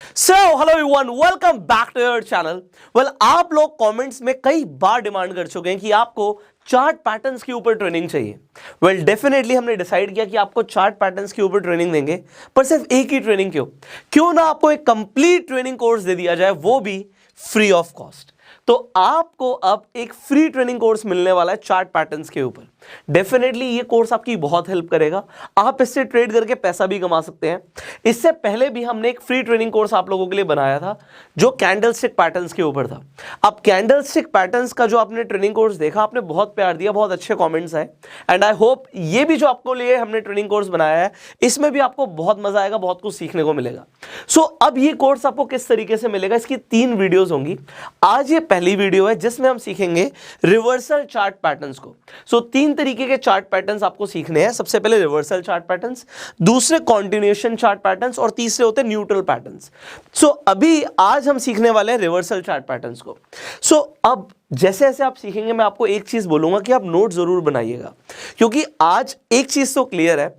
So hello everyone, welcome back to your channel. Well, आप लोग comments में कई बार डिमांड कर चुके हैं कि आपको चार्ट पैटर्न्स के ऊपर ट्रेनिंग चाहिए। वेल, डेफिनेटली हमने डिसाइड किया कि आपको चार्ट पैटर्न्स के ऊपर ट्रेनिंग देंगे, पर सिर्फ एक ही ट्रेनिंग क्यों ना आपको एक कंप्लीट ट्रेनिंग कोर्स दे दिया जाए, वो भी फ्री ऑफ कॉस्ट। तो आपको अब एक फ्री ट्रेनिंग कोर्स मिलने वाला है चार्ट पैटर्न्स के ऊपर। डेफिनेटली ये कोर्स आपकी बहुत हेल्प करेगा, आप इससे ट्रेड करके पैसा भी कमा सकते हैं। इससे पहले भी हमने एक फ्री ट्रेनिंग कोर्स आप लोगों के लिए बनाया था जो कैंडलस्टिक पैटर्न्स के ऊपर था। अब कैंडलस्टिक पैटर्न्स का जो आपने ट्रेनिंग कोर्स देखा, आपने बहुत प्यार दिया, बहुत अच्छे कमेंट्स आए, एंड आई होप ये भी जो आपको लिए हमने ट्रेनिंग कोर्स बनाया है, इसमें भी आपको बहुत मजा आएगा, बहुत कुछ सीखने को मिलेगा। सो अब ये कोर्स आपको किस तरीके से मिलेगा, इसकी 3 वीडियोस होंगी। आज ये पहली वीडियो है जिसमें हम सीखेंगे रिवर्सल चार्ट पैटर्न्स को। सो 3 तरीके के चार्ट पैटर्न्स आपको सीखने हैं। सबसे पहले रिवर्सल चार्ट पैटर्न्स, दूसरे कॉन्टिन्यूएशन चार्ट पैटर्न्स, और तीसरे होते हैं न्यूट्रल पैटर्न्स। सो अभी आज हम सीखने वाले हैं रिवर्सल चार्ट पैटर्न्स को। सो अब जैसे जैसे आप सीखेंगे, मैं आपको एक चीज बोलूंगा कि आप नोट जरूर बनाइएगा, क्योंकि आज एक चीज तो क्लियर है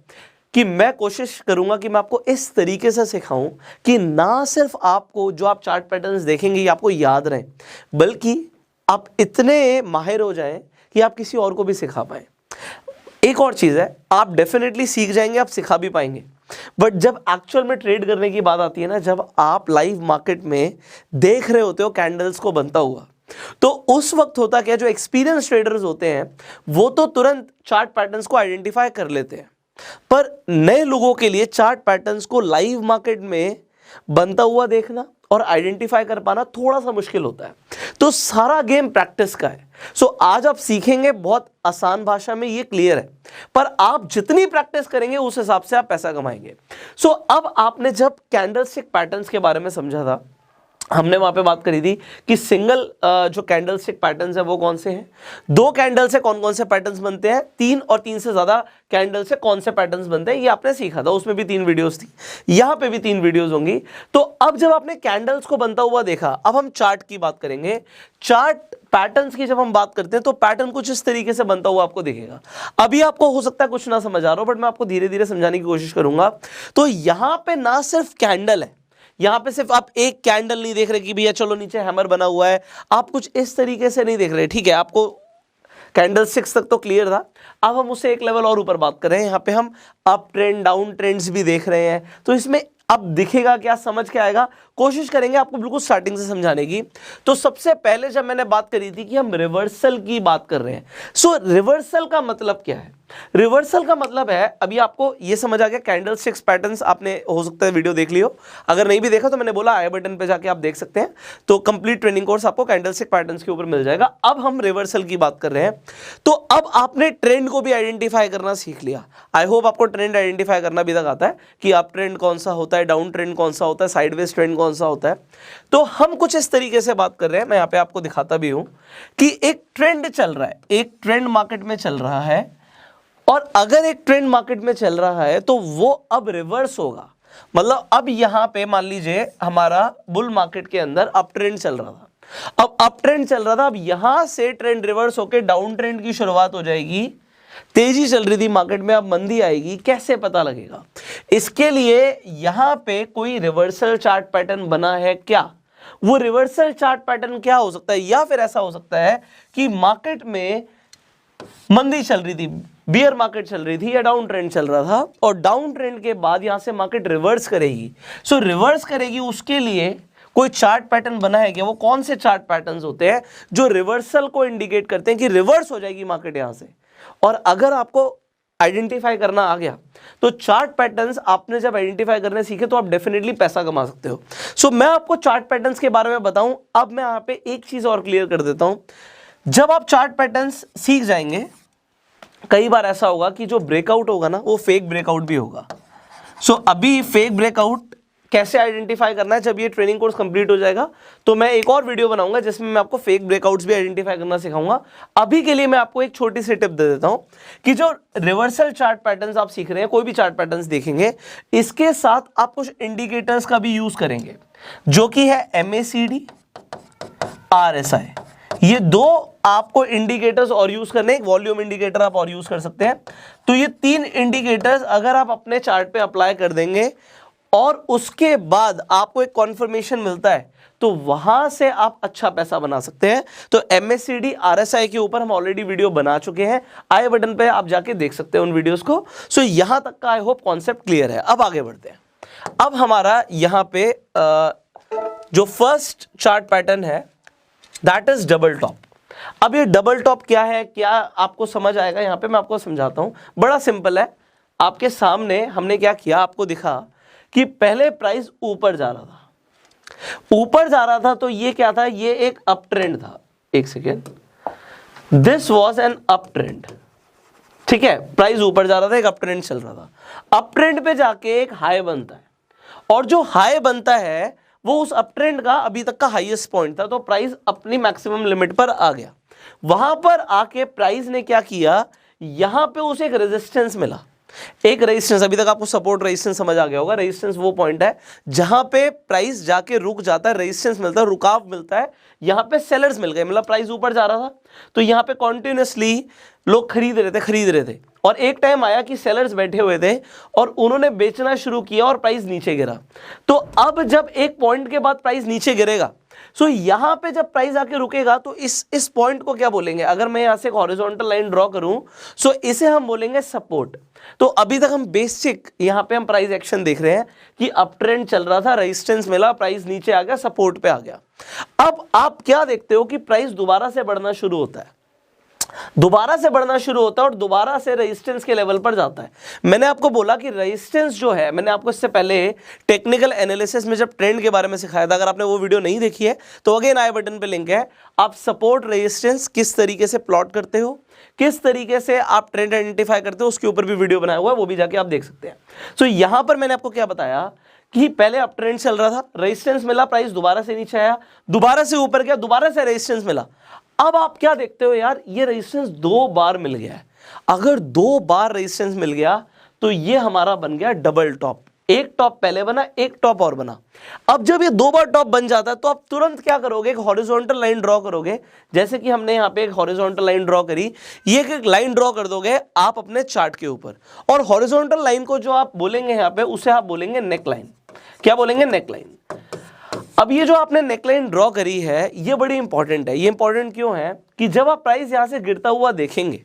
कि मैं कोशिश करूंगा कि मैं आपको इस तरीके से सिखाऊं कि ना सिर्फ आपको जो आप चार्ट पैटर्न्स देखेंगे ये आपको याद रहे, बल्कि आप इतने माहिर हो जाएं कि आप किसी और को भी सिखा पाएं। एक और चीज़ है, आप डेफिनेटली सीख जाएंगे, आप सिखा भी पाएंगे, बट जब एक्चुअल में ट्रेड करने की बात आती है ना, जब आप लाइव मार्केट में देख रहे होते हो कैंडल्स को बनता हुआ, तो उस वक्त होता क्या, जो एक्सपीरियंस ट्रेडर्स होते हैं वो तो तुरंत चार्ट पैटर्न्स को आइडेंटिफाई कर लेते हैं, पर नए लोगों के लिए चार्ट पैटर्न्स को लाइव मार्केट में बनता हुआ देखना और आइडेंटिफाई कर पाना थोड़ा सा मुश्किल होता है। तो सारा गेम प्रैक्टिस का है। सो आज आप सीखेंगे, बहुत आसान भाषा में ये क्लियर है, पर आप जितनी प्रैक्टिस करेंगे उस हिसाब से आप पैसा कमाएंगे। सो अब आपने जब कैंडलस्टिक पैटर्न्स के बारे में समझा था, हमने वहां पे बात करी थी कि सिंगल जो कैंडलस्टिक पैटर्न्स है वो कौन से हैं, 2 कैंडल से कौन कौन से पैटर्न्स बनते हैं, 3 और 3 से ज्यादा कैंडल से कौन से पैटर्न्स बनते हैं, ये आपने सीखा था। उसमें भी 3 वीडियोस थी, यहां पे भी 3 वीडियोस होंगी। तो अब जब आपने कैंडल्स को बनता हुआ देखा, अब हम चार्ट की बात करेंगे। चार्ट पैटर्न्स की जब हम बात करते हैं तो पैटर्न कुछ इस तरीके से बनता हुआ आपको दिखेगा। अभी आपको हो सकता है कुछ ना समझ आ रहा हो, बट मैं आपको धीरे धीरे समझाने की कोशिश करूंगा। तो यहां पे ना सिर्फ कैंडल है, यहां पे सिर्फ आप एक कैंडल नहीं देख रहे कि भैया चलो नीचे हैमर बना हुआ है, आप कुछ इस तरीके से नहीं देख रहे। ठीक है, आपको कैंडल 6 तक तो क्लियर था। अब हम उससे एक लेवल और ऊपर बात कर रहे हैं। यहां पे हम अप ट्रेंड, डाउन ट्रेंड्स भी देख रहे हैं। तो इसमें अब दिखेगा क्या, समझ के आएगा, कोशिश करेंगे आपको बिल्कुल स्टार्टिंग से समझाने की। तो सबसे पहले जब मैंने बात करी थी कि हम रिवर्सल की बात कर रहे हैं, सो रिवर्सल का मतलब क्या है? रिवर्सल का मतलब है, अभी आपको ये समझ आ गया, कैंडलस्टिक्स पैटर्न्स आपने हो सकता है वीडियो देख लियो, अगर नहीं भी देखा तो मैंने बोला आई बटन पे जाके आप देख सकते हैं। तो कंप्लीट ट्रेनिंग कोर्स आपको कैंडलस्टिक पैटर्न्स के ऊपर मिल जाएगा। अब हम रिवर्सल की बात कर रहे हैं। तो अब आपने ट्रेंड को भी आइडेंटिफाई करना सीख लिया। आई होप आपको ट्रेंड आइडेंटिफाई करना भी तक आता है कि आप ट्रेंड कौन सा होता है, डाउन ट्रेंड कौन सा होता है, साइडवेज ट्रेंड कौन सा होता है। तो हम कुछ इस तरीके से बात कर रहे हैं, मैं यहाँ पे आपको दिखाता भी हूं कि एक ट्रेंड चल रहा है, एक ट्रेंड मार्केट में चल रहा है, और अगर एक ट्रेंड मार्केट में चल रहा है तो वो अब रिवर्स होगा। मतलब अब यहां पे मान लीजिए हमारा बुल मार्केट के अंदर अप ट्रेंड चल रहा था, अब अप ट्रेंड चल रहा था, अब यहां से ट्रेंड रिवर्स होकर डाउन ट्रेंड की शुरुआत हो जाएगी। तेजी चल रही थी मार्केट में, अब मंदी आएगी, कैसे पता लगेगा? इसके लिए यहां पे कोई रिवर्सल चार्ट पैटर्न बना है क्या? वो रिवर्सल चार्ट पैटर्न क्या हो सकता है? या फिर ऐसा हो सकता है कि मार्केट में मंदी चल रही थी, बियर मार्केट चल रही थी, या डाउन ट्रेंड चल रहा था, और डाउन ट्रेंड के बाद यहां से मार्केट रिवर्स करेगी। सो रिवर्स करेगी, उसके लिए कोई चार्ट पैटर्न बना है क्या? वो कौन से चार्ट पैटर्न्स होते हैं जो रिवर्सल को इंडिकेट करते हैं कि रिवर्स हो जाएगी मार्केट यहां से? और अगर आपको आइडेंटिफाई करना आ गया तो चार्ट पैटर्न्स आपने जब आइडेंटिफाई करने सीखे तो आप डेफिनेटली पैसा कमा सकते हो। सो मैं आपको चार्ट पैटर्न्स के बारे में बताऊं। अब मैं यहां पे एक चीज और क्लियर कर देता हूं। जब आप चार्ट पैटर्न्स सीख जाएंगे, कई बार ऐसा होगा कि जो ब्रेकआउट होगा ना, वो फेक ब्रेकआउट भी होगा। सो अभी फेक ब्रेकआउट कैसे आइडेंटिफाई करना है, जब ये ट्रेनिंग कोर्स कंप्लीट हो जाएगा तो मैं एक और वीडियो बनाऊंगा जिसमें मैं आपको फेक ब्रेकआउट्स भी आइडेंटिफाई करना सिखाऊंगा। अभी के लिए मैं आपको एक छोटी सी टिप दे देता हूं कि जो रिवर्सल चार्ट पैटर्न्स आप सीख रहे हैं, कोई भी चार्ट पैटर्न्स देखेंगे, इसके साथ आप कुछ इंडिकेटर्स का भी यूज करेंगे, जो कि है MACD, RSI। ये 2 आपको इंडिकेटर्स और यूज करने, एक वॉल्यूम इंडिकेटर आप और यूज कर सकते हैं। तो ये 3 इंडिकेटर्स अगर आप अपने चार्ट पे अप्लाई कर देंगे और उसके बाद आपको एक कॉन्फर्मेशन मिलता है, तो वहां से आप अच्छा पैसा बना सकते हैं। तो MACD RSI के ऊपर हम ऑलरेडी वीडियो बना चुके हैं, आई बटन पे आप जाके देख सकते हैं उन वीडियोस को। सो यहां तक का आई होप कॉन्सेप्ट क्लियर है। अब आगे बढ़ते हैं। अब हमारा यहां पे जो फर्स्ट चार्ट पैटर्न है दैट इज डबल टॉप। अब ये डबल टॉप क्या है, क्या आपको समझ आएगा? यहां पे मैं आपको समझाता हूं, बड़ा सिंपल है। आपके सामने हमने क्या किया, आपको दिखा कि पहले प्राइस ऊपर जा रहा था, ऊपर जा रहा था, तो ये क्या था, ये एक अप ट्रेंड था। एक second, this was an up trend, ठीक है, प्राइस ऊपर जा रहा था, एक अप ट्रेंड चल रहा था। अप ट्रेंड पे जाके एक हाई बनता है, और जो हाई बनता है वो उस अप ट्रेंड का अभी तक का हाईएस्ट पॉइंट था, तो प्राइस अपनी मैक्सिमम लिमिट पर आ गया। वहां पर आके प्राइस ने क्या किया, यहां पे उसे एक रेजिस्टेंस मिला, एक रेजिस्टेंस, अभी तक आपको सपोर्ट रेजिस्टेंस समझ आ गया होगा। रेजिस्टेंस वो पॉइंट है जहां पे प्राइस जाके रुक जाता है, रेजिस्टेंस मिलता है, रुकाव मिलता है। यहां पे सेलर्स मिल गए, मतलब प्राइस ऊपर जा रहा था, तो यहां पे कॉन्टिन्यूसली लोग खरीद रहे थे, और एक टाइम आया कि सेलर्स बैठे हुए थे और उन्होंने बेचना शुरू किया और प्राइस नीचे गिरा। तो अब जब एक पॉइंट के बाद प्राइस नीचे गिरेगा, सो यहां पे जब प्राइस आके रुकेगा, तो इस पॉइंट को क्या बोलेंगे, अगर मैं यहां से एक हॉरिजॉन्टल लाइन ड्रॉ करूं, सो इसे हम बोलेंगे सपोर्ट। तो अभी तक हम बेसिक यहां पे हम प्राइस एक्शन देख रहे हैं कि अप ट्रेंड चल रहा था, रेजिस्टेंस मिला, प्राइस नीचे आ गया, सपोर्ट पे आ गया। अब आप क्या देखते हो कि प्राइस दोबारा से बढ़ना शुरू होता है, दोबारा से बढ़ना शुरू होता है और दोबारा से रेजिस्टेंस के लेवल पर जाता है। मैंने आपको बोला कि रेजिस्टेंस जो है, मैंने आपको इससे पहले टेक्निकल एनालिसिस में जब ट्रेंड के बारे में सिखाया था, अगर आपने वो वीडियो नहीं देखी है तो अगेन आई बटन पे लिंक है। आप सपोर्ट रेजिस्टेंस किस तरीके से प्लॉट करते हो, किस तरीके से आप ट्रेंड आइडेंटिफाई करते हो, उसके ऊपर भी वीडियो बनाया हुआ है, वो भी जाके आप देख सकते हैं। सो यहां पर मैंने आपको क्या बताया कि पहले अप ट्रेंड चल रहा था, रेजिस्टेंस मिला, प्राइस दोबारा से नीचे आया, दोबारा से ऊपर गया, दोबारा से रेजिस्टेंस मिला। अब आप क्या देखते हो, यार ये रेजिस्टेंस 2 बार मिल गया है। अगर 2 बार रेजिस्टेंस मिल गया तो ये हमारा बन गया डबल टॉप। एक टॉप पहले बना, एक टॉप और बना। अब जब ये 2 बार टॉप बन जाता है तो आप तुरंत क्या करोगे, एक हॉरिजॉन्टल लाइन ड्रॉ करोगे, जैसे कि हमने यहाँ पे एक हॉरिजॉन्टल लाइन ड्रॉ करी। ये एक लाइन ड्रॉ कर दोगे आप अपने चार्ट के ऊपर, और हॉरिजॉन्टल लाइन को जो आप बोलेंगे यहाँ पे, उसे आप बोलेंगे नेक लाइन। क्या बोलेंगे, नेक लाइन। अब ये जो आपने नेकलाइन ड्रॉ करी है, ये बड़ी इंपॉर्टेंट है। ये इंपॉर्टेंट क्यों है कि जब आप प्राइस यहां से गिरता हुआ देखेंगे,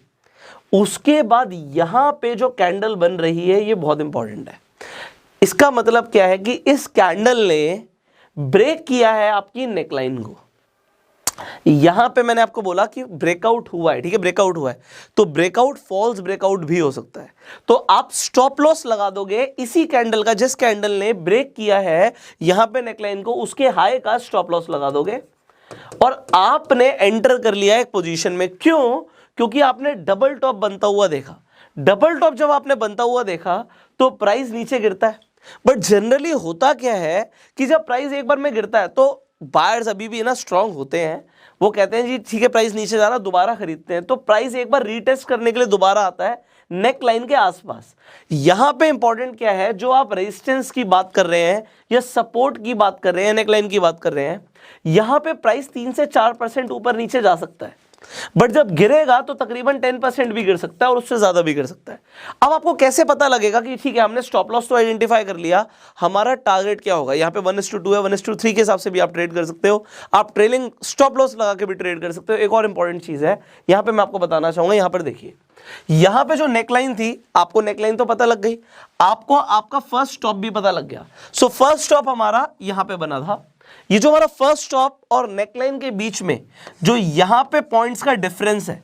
उसके बाद यहां पे जो कैंडल बन रही है, ये बहुत इंपॉर्टेंट है। इसका मतलब क्या है कि इस कैंडल ने ब्रेक किया है आपकी नेकलाइन को। यहां पे मैंने आपको बोला कि ब्रेकआउट हुआ है, ठीक है, ब्रेकआउट हुआ है, तो ब्रेकआउट फॉल्स ब्रेकआउट भी हो सकता है। तो आप स्टॉप लॉस लगा दोगे इसी कैंडल का, जिस कैंडल ने ब्रेक किया है यहां पे नेकलाइन को, उसके हाई का स्टॉप लॉस लगा दोगे, और आपने एंटर कर लिया एक पोजीशन में। क्यों? क्योंकि आपने डबल टॉप बनता हुआ देखा। डबल टॉप जब आपने बनता हुआ देखा तो प्राइस नीचे गिरता है, बट जनरली होता क्या है कि जब प्राइस एक बार में गिरता है तो बायर्स अभी भी ना स्ट्रांग होते हैं, वो कहते हैं जी ठीक है प्राइस नीचे जा रहा, दोबारा खरीदते हैं। तो प्राइस एक बार रीटेस्ट करने के लिए दोबारा आता है नेक लाइन के आसपास। यहां पे इंपॉर्टेंट क्या है, जो आप रेजिस्टेंस की बात कर रहे हैं या सपोर्ट की बात कर रहे हैं, नेक लाइन की बात कर रहे हैं, यहां पे प्राइस 3 से 4% ऊपर नीचे जा सकता है, बट जब गिरेगा तो तकरीबन 10% भी गिर सकता है और उससे ज्यादा भी गिर सकता है। अब आपको कैसे पता लगेगा कि ठीक है हमने स्टॉप लॉस तो आइडेंटिफाई कर लिया, हमारा टारगेट क्या होगा? यहाँ पे 1:2 है, 1:3 के हिसाब से भी आप ट्रेड कर सकते हो, आप ट्रेलिंग स्टॉप लॉस लगा के भी ट्रेड कर सकते हो। एक और इंपॉर्टेंट चीज है यहाँ पे मैं आपको बताना चाहूंगा, यहाँ पर देखिए, यहाँ पे जो नेकलाइन थी, आपको नेकलाइन तो पता लग गई, आपको आपका फर्स्ट स्टॉप भी पता लग गया। सो फर्स्ट स्टॉप हमारा यहाँ पे बना था। ये जो हमारा फर्स्ट स्टॉप और नेकलाइन के बीच में जो यहां पे पॉइंट्स का डिफरेंस है,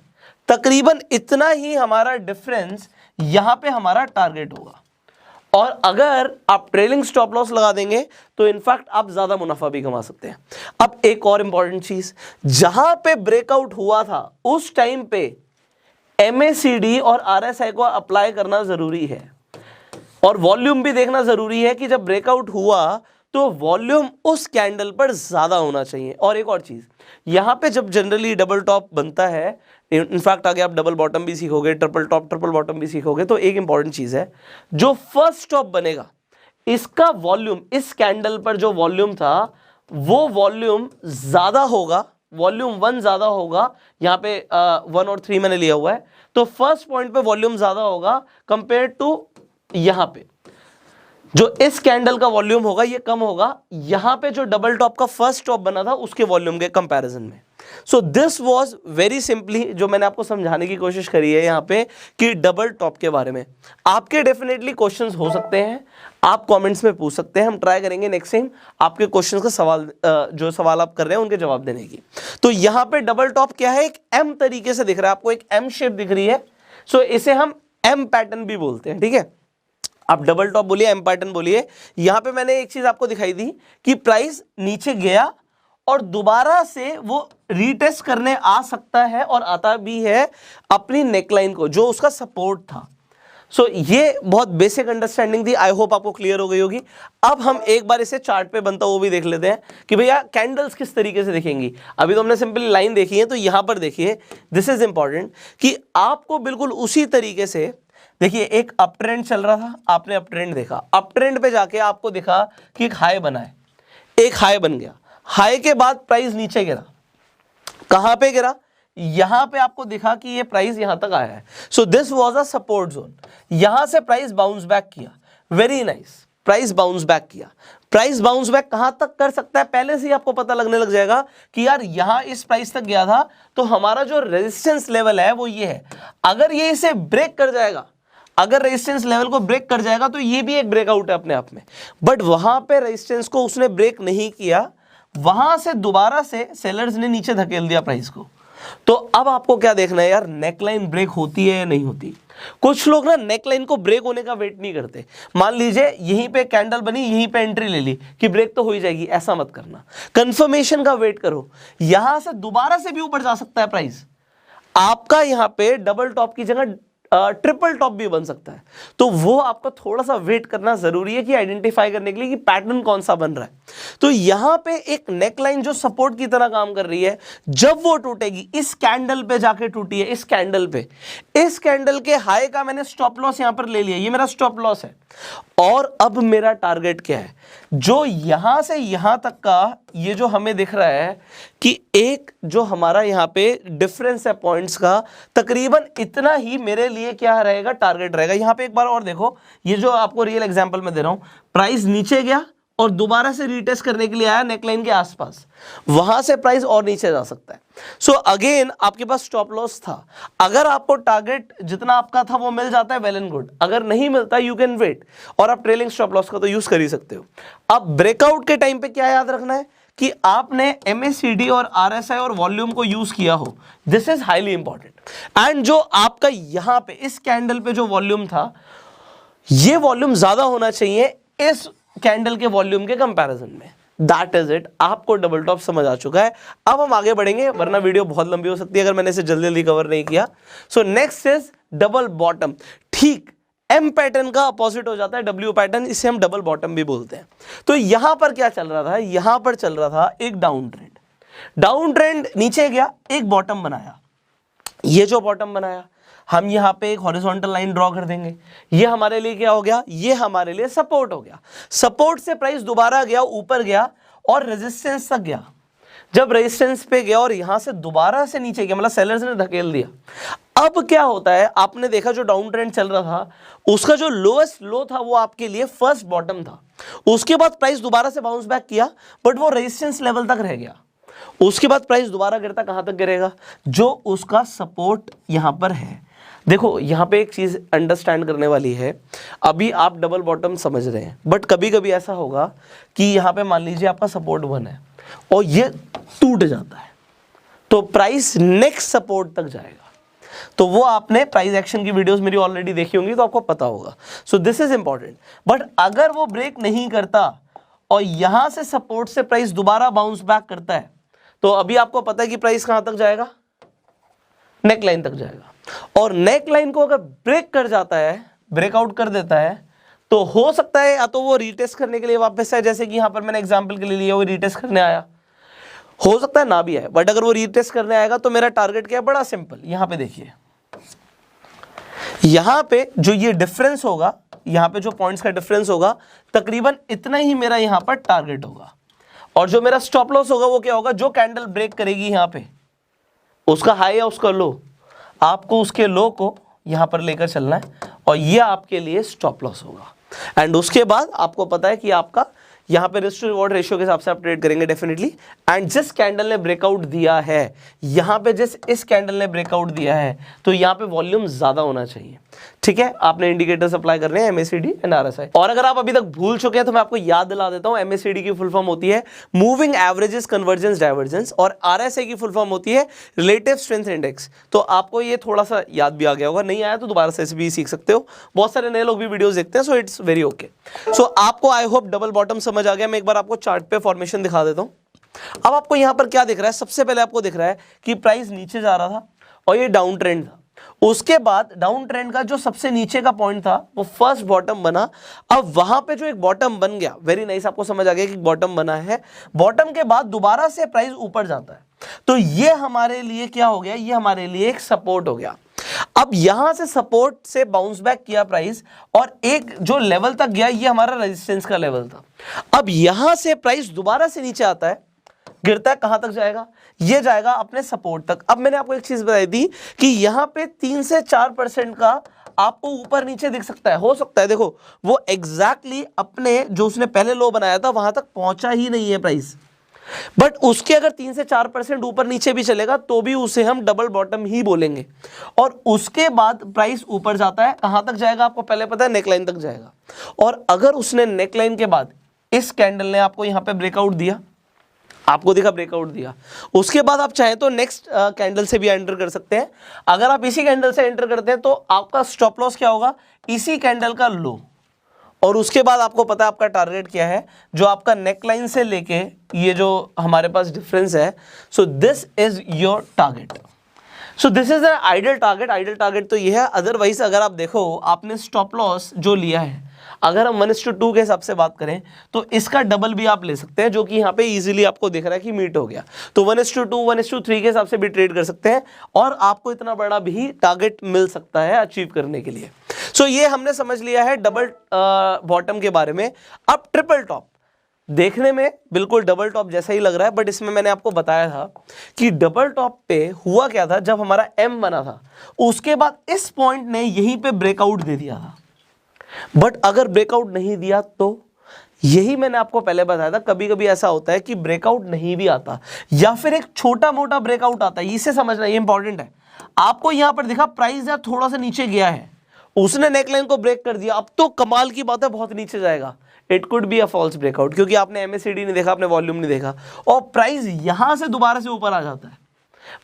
तकरीबन इतना ही हमारा डिफरेंस यहां पे हमारा टारगेट होगा। और अगर आप ट्रेलिंग स्टॉप लॉस लगा देंगे तो इनफैक्ट आप ज्यादा मुनाफा भी कमा सकते हैं। अब एक और इंपॉर्टेंट चीज, जहां पे ब्रेकआउट हुआ था उस टाइम पे MACD और RSI को अप्लाई करना जरूरी है, और वॉल्यूम भी देखना जरूरी है कि जब ब्रेकआउट हुआ तो वॉल्यूम उस कैंडल पर ज्यादा होना चाहिए। और एक और चीज, यहां पे जब जनरली डबल टॉप बनता है, इनफैक्ट आगे आप डबल बॉटम भी सीखोगे, ट्रिपल टॉप ट्रिपल बॉटम भी सीखोगे, तो एक इंपॉर्टेंट चीज है, जो फर्स्ट टॉप बनेगा इसका वॉल्यूम, इस कैंडल पर जो वॉल्यूम था वो वॉल्यूम ज्यादा होगा, वॉल्यूम 1 ज्यादा होगा। यहाँ पे 1 और 3 मैंने लिया हुआ है, तो फर्स्ट पॉइंट पे वॉल्यूम ज्यादा होगा कंपेयर टू यहाँ पे। जो इस कैंडल का वॉल्यूम होगा ये कम होगा यहां पे जो डबल टॉप का फर्स्ट टॉप बना था उसके वॉल्यूम के कंपैरिजन में। सो दिस वाज वेरी सिंपली जो मैंने आपको समझाने की कोशिश करी है यहां पे कि डबल टॉप के बारे में। आपके डेफिनेटली क्वेश्चंस हो सकते हैं, आप कमेंट्स में पूछ सकते हैं, हम ट्राई करेंगे नेक्स्ट टाइम आपके क्वेश्चंस का सवाल जो सवाल आप कर रहे हैं उनके जवाब देने की। तो यहां पे डबल टॉप क्या है, एक एम तरीके से दिख रहा है आपको, एक एम शेप दिख रही है। सो इसे हम एम पैटर्न भी बोलते हैं, ठीक है। आप डबल टॉप बोलिए, एम पैटर्न बोलिए। यहां पे मैंने एक चीज आपको दिखाई दी कि प्राइस नीचे गया और दोबारा से वो रीटेस्ट करने आ सकता है और आता भी है अपनी नेकलाइन को जो उसका सपोर्ट था। सो ये बहुत बेसिक अंडरस्टैंडिंग थी, आई होप आपको क्लियर हो गई होगी। अब हम एक बार इसे चार्ट पे बनता वो भी देख लेते हैं कि भैया कैंडल्स किस तरीके से दिखेंगी। अभी तो हमने सिंपल लाइन देखी है, तो यहां पर देखिए दिस इज इंपॉर्टेंट कि आपको बिल्कुल उसी तरीके से देखिए, एक अप ट्रेंड चल रहा था, आपने अप ट्रेंड देखा, अप ट्रेंड पे जाके आपको दिखा कि एक हाई बना है, एक हाई बन गया, हाई के बाद प्राइस नीचे गिरा, कहां पे गिरा, यहां पे आपको दिखा कि ये प्राइस यहां तक आया है। So this was a support zone, यहां से प्राइस बाउंस बैक किया, very nice, price bounce back किया। प्राइस बाउंस बैक कहां तक कर सकता है पहले से ही आपको पता लगने लग जाएगा कि यार यहां इस प्राइस तक गया था, तो हमारा जो रेजिस्टेंस लेवल है वो ये है। अगर ये इसे ब्रेक कर जाएगा, अगर रेजिस्टेंस लेवल को ब्रेक कर जाएगा तो ये भी एक ब्रेकआउट है अपने आप में। बट वहां पे रेजिस्टेंस को उसने ब्रेक नहीं किया, वहां से दोबारा से सेलर्स ने नीचे धकेल दिया प्राइस को। तो अब आपको क्या देखना है यार, नेकलाइन ब्रेक होती है या नहीं होती। कुछ लोग ना नेकलाइन को ब्रेक होने का वेट नहीं करते। मान लीजिए यहीं पे कैंडल बनी, यहीं पे एंट्री ले ली कि ब्रेक तो हो ही जाएगी, ऐसा मत करना, कंफर्मेशन का वेट करो। यहां से दोबारा से भी ऊपर जा सकता है प्राइस, आपका यहां पे डबल टॉप की जगह ट्रिपल टॉप भी बन सकता है। तो वो आपको थोड़ा सा वेट करना जरूरी है कि आइडेंटिफाई करने के लिए कि पैटर्न कौन सा बन रहा है। तो यहां पे एक नेकलाइन जो सपोर्ट की तरह काम कर रही है, जब वो टूटेगी, इस कैंडल पे जाके टूटी है, इस कैंडल पे, इस कैंडल के हाई का मैंने स्टॉप लॉस यहां पर ले लिया, ये मेरा स्टॉप लॉस है। और अब मेरा टारगेट क्या है, जो यहां से यहां तक का ये जो हमें दिख रहा है कि एक जो हमारा यहां पे डिफरेंस है पॉइंट्स का, तकरीबन इतना ही मेरे लिए क्या रहेगा, टारगेट रहेगा। यहां पे एक बार और देखो, ये जो आपको रियल एग्जांपल में दे रहा हूं, प्राइस नीचे गया और दोबारा से रीटेस्ट करने के लिए आया नेकलाइन के आसपास, वहां से प्राइस और नीचे जा सकता है। सो अगेन आपके पास स्टॉप लॉस था, अगर आपको टारगेट जितना आपका था वो मिल जाता है वेल एंड गुड, अगर नहीं मिलता यू कैन वेट, और आप ट्रेलिंग स्टॉप लॉस का तो यूज कर ही सकते हो। अब ब्रेकआउट के टाइम पे क्या याद रखना है कि आपने MACD और RSI और वॉल्यूम को यूज किया हो, this is highly important. And जो आपका यहां पे इस कैंडल पे जो वॉल्यूम था, ये वॉल्यूम ज्यादा होना चाहिए इस कैंडल के वॉल्यूम के कंपैरिजन में। दैट इज इट, आपको डबल टॉप समझ आ चुका है। अब हम आगे बढ़ेंगे, वरना वीडियो बहुत लंबी हो सकती है अगर मैंने इसे जल्दी जल्दी कवर नहीं किया। So next is double bottom. ठीक एम पैटर्न का अपोजिट हो जाता है डब्ल्यू पैटर्न, इसे हम डबल बॉटम भी बोलते हैं। तो यहां पर क्या चल रहा था, यहां पर चल रहा था एक डाउन ट्रेंड, डाउन ट्रेंड नीचे गया, एक बॉटम बनाया। ये जो बॉटम बनाया, हम यहां पे एक हॉरिजॉन्टल लाइन ड्रॉ कर देंगे, ये हमारे लिए क्या हो गया, ये हमारे लिए सपोर्ट हो गया। सपोर्ट से प्राइस दोबारा गया, ऊपर गया और रेजिस्टेंस तक गया। जब रेजिस्टेंस पे गया और यहां से दोबारा से नीचे गया, मतलब सेलर्स ने धकेल दिया। अब क्या होता है, आपने देखा जो डाउन ट्रेंड चल रहा था, उसका जो लोएस्ट लो था वो आपके लिए फर्स्ट बॉटम था। उसके बाद प्राइस दोबारा से बाउंस बैक किया, बट वो रेजिस्टेंस लेवल तक रह गया। उसके बाद प्राइस दोबारा गिरता कहां तक गिरेगा, जो उसका सपोर्ट यहां पर है। देखो यहां पे एक चीज अंडरस्टैंड करने वाली है, अभी आप डबल बॉटम समझ रहे हैं, बट कभी कभी ऐसा होगा कि यहां पे मान लीजिए आपका सपोर्ट 1 है और ये टूट जाता है, तो प्राइस नेक्स्ट सपोर्ट तक जाएगा। तो वो आपने प्राइस एक्शन की वीडियोस मेरी ऑलरेडी देखी होंगी, तो आपको पता होगा। सो दिस इज इंपॉर्टेंट। बट अगर वो ब्रेक नहीं करता और यहां से सपोर्ट से प्राइस दोबारा बाउंस बैक करता है, तो अभी आपको पता है कि प्राइस कहां तक जाएगा, नेकलाइन तक जाएगा। और नेकलाइन को अगर ब्रेक कर जाता है, ब्रेकआउट कर देता है, तो हो सकता है या तो वो रीटेस्ट करने के लिए वापस आए, जैसे कि यहां पर मैंने एग्जांपल के लिए लिया, वो रीटेस्ट करने आया, हो सकता है ना भी आए। बट अगर वो रीटेस्ट करने आएगा तो मेरा टारगेट क्या है, बड़ा सिंपल, यहां पे देखिए, यहां पे जो ये डिफरेंस होगा, यहां पे जो पॉइंट्स का डिफरेंस होगा, तकरीबन इतना ही मेरा यहां पर टारगेट होगा। और जो मेरा स्टॉप लॉस होगा वो क्या होगा, जो कैंडल ब्रेक करेगी यहां पे, उसका हाई या उसका लो, आपको उसके लो को यहां पर लेकर चलना है, और ये आपके लिए स्टॉप लॉस होगा। एंड उसके बाद आपको पता है कि आपका यहाँ पे रिस्क टू रिवॉर्ड रेशियो के हिसाब से आप ट्रेड करेंगे डेफिनेटली। एंड जिस कैंडल ने ब्रेकआउट दिया है, यहाँ पे जिस इस कैंडल ने ब्रेकआउट दिया है, तो यहाँ पे वॉल्यूम ज्यादा होना चाहिए। ठीक है, आपने इंडिकेटर्स अप्लाई कर रहे हैं MACD एंड RSI। और अगर आप अभी तक भूल चुके हैं तो मैं आपको याद दिला देता हूं, MACD की फुल फॉर्म होती है मूविंग एवरेजेस कन्वर्जेंस डाइवर्जेंस, और RSI की फुल फॉर्म होती है रिलेटिव स्ट्रेंथ इंडेक्स। तो आपको ये थोड़ा सा याद भी आ गया होगा, नहीं आया तो दोबारा से भी सीख सकते हो, बहुत सारे नए लोग भी वीडियोस देखते हैं, सो इट्स वेरी ओके। सो आपको आई होप डबल बॉटम समझ आ गया। मैं एक बार आपको चार्ट पे फॉर्मेशन दिखा देता हूं। अब आपको यहां पर क्या दिख रहा है, सबसे पहले आपको दिख रहा है कि प्राइस नीचे जा रहा था और ये डाउन ट्रेंड था। उसके बाद डाउन ट्रेंड का जो सबसे नीचे का पॉइंट था वो फर्स्ट बॉटम बना। अब वहां पे जो एक बॉटम बन गया, वेरी नाइस, आपको समझ आ गया कि बॉटम बना है। बॉटम के बाद दोबारा से प्राइस ऊपर जाता है, तो ये हमारे लिए क्या हो गया, ये हमारे लिए एक सपोर्ट हो गया। अब यहां से सपोर्ट से बाउंस बैक किया प्राइस और एक जो लेवल तक गया, ये हमारा रेजिस्टेंस का लेवल था। अब यहां से प्राइस दोबारा से नीचे आता है, गिरता है, कहां तक जाएगा, ये जाएगा अपने सपोर्ट तक। अब मैंने आपको एक चीज बताई थी कि यहां पे 3 से 4% का आपको ऊपर नीचे दिख सकता है, हो सकता है। देखो वो एग्जैक्टली अपने जो उसने पहले लो बनाया था वहां तक पहुंचा ही नहीं है प्राइस, बट उसके अगर 3 से 4% ऊपर नीचे भी चलेगा तो भी उसे हम डबल बॉटम ही बोलेंगे। और उसके बाद प्राइस ऊपर जाता है, कहां तक जाएगा आपको पहले पता है, नेकलाइन तक जाएगा। और अगर उसने नेकलाइन के बाद इस कैंडल ने आपको यहां पे ब्रेकआउट दिया, आपको देखा ब्रेकआउट दिया, उसके बाद आप चाहें तो नेक्स्ट कैंडल से भी एंटर कर सकते हैं। अगर आप इसी कैंडल से एंटर करते हैं तो आपका स्टॉप लॉस क्या होगा, इसी कैंडल का लो। और उसके बाद आपको पता है आपका टारगेट क्या है, जो आपका नेकलाइन से लेके ये जो हमारे पास डिफरेंस है, so this is your target. So this is an ideal target. Ideal target तो ये है। अदरवाइज अगर आप देखो, आपने स्टॉप लॉस जो लिया है, अगर हम 1:2 के हिसाब से बात करें तो इसका डबल भी आप ले सकते हैं, जो कि यहाँ पे इजीली आपको दिख रहा है कि मीट हो गया। तो 1:2 1:3 के हिसाब से भी ट्रेड कर सकते हैं और आपको इतना बड़ा भी टारगेट मिल सकता है अचीव करने के लिए। सो ये हमने समझ लिया है डबल बॉटम के बारे में। अब ट्रिपल टॉप देखने में बिल्कुल डबल टॉप जैसा ही लग रहा है, बट इसमें मैंने आपको बताया था कि डबल टॉप पे हुआ क्या था, जब हमारा M बना था उसके बाद इस पॉइंट ने यहीं पे ब्रेकआउट दे दिया था। बट अगर ब्रेकआउट नहीं दिया तो यही मैंने आपको पहले बताया था, कभी कभी ऐसा होता है कि ब्रेकआउट नहीं भी आता या फिर एक छोटा मोटा ब्रेकआउट आता है। इसे समझना, ये इंपॉर्टेंट है। आपको यहां पर देखा प्राइस यार थोड़ा सा नीचे गया है, उसने नेकलाइन को ब्रेक कर दिया, अब तो कमाल की बात है बहुत नीचे जाएगा। It could be a false breakout, क्योंकि आपने MACD नहीं देखा, आपने वॉल्यूम नहीं देखा, और प्राइस यहां से दोबारा से ऊपर आ जाता है।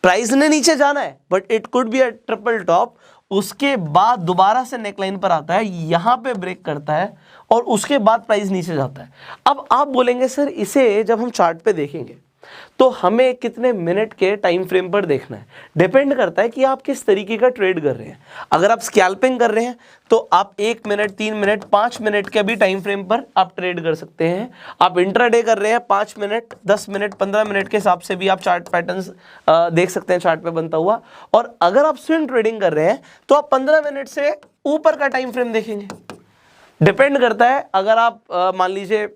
प्राइस ने नीचे जाना है but it could be a triple top, उसके बाद दोबारा से नेकलाइन पर आता है, यहां पे ब्रेक करता है और उसके बाद प्राइस नीचे जाता है। अब आप बोलेंगे सर इसे जब हम चार्ट पे देखेंगे तो हमें कितने मिनट के टाइम फ्रेम पर देखना है। डिपेंड करता है कि आप किस तरीके का ट्रेड कर रहे हैं। अगर आप स्कैल्पिंग कर रहे हैं तो आप 1 मिनट, 3 मिनट, 5 मिनट के भी टाइम फ्रेम पर आप ट्रेड कर सकते हैं। आप इंट्राडे कर रहे हैं 5 मिनट, 10 मिनट, 15 मिनट के हिसाब से भी आप चार्ट पैटर्न्स देख सकते हैं चार्ट पे बनता हुआ। और अगर आप स्विंग ट्रेडिंग कर रहे हैं तो आप 15 मिनट से ऊपर का टाइम फ्रेम देखेंगे। डिपेंड करता है। अगर आप मान लीजिए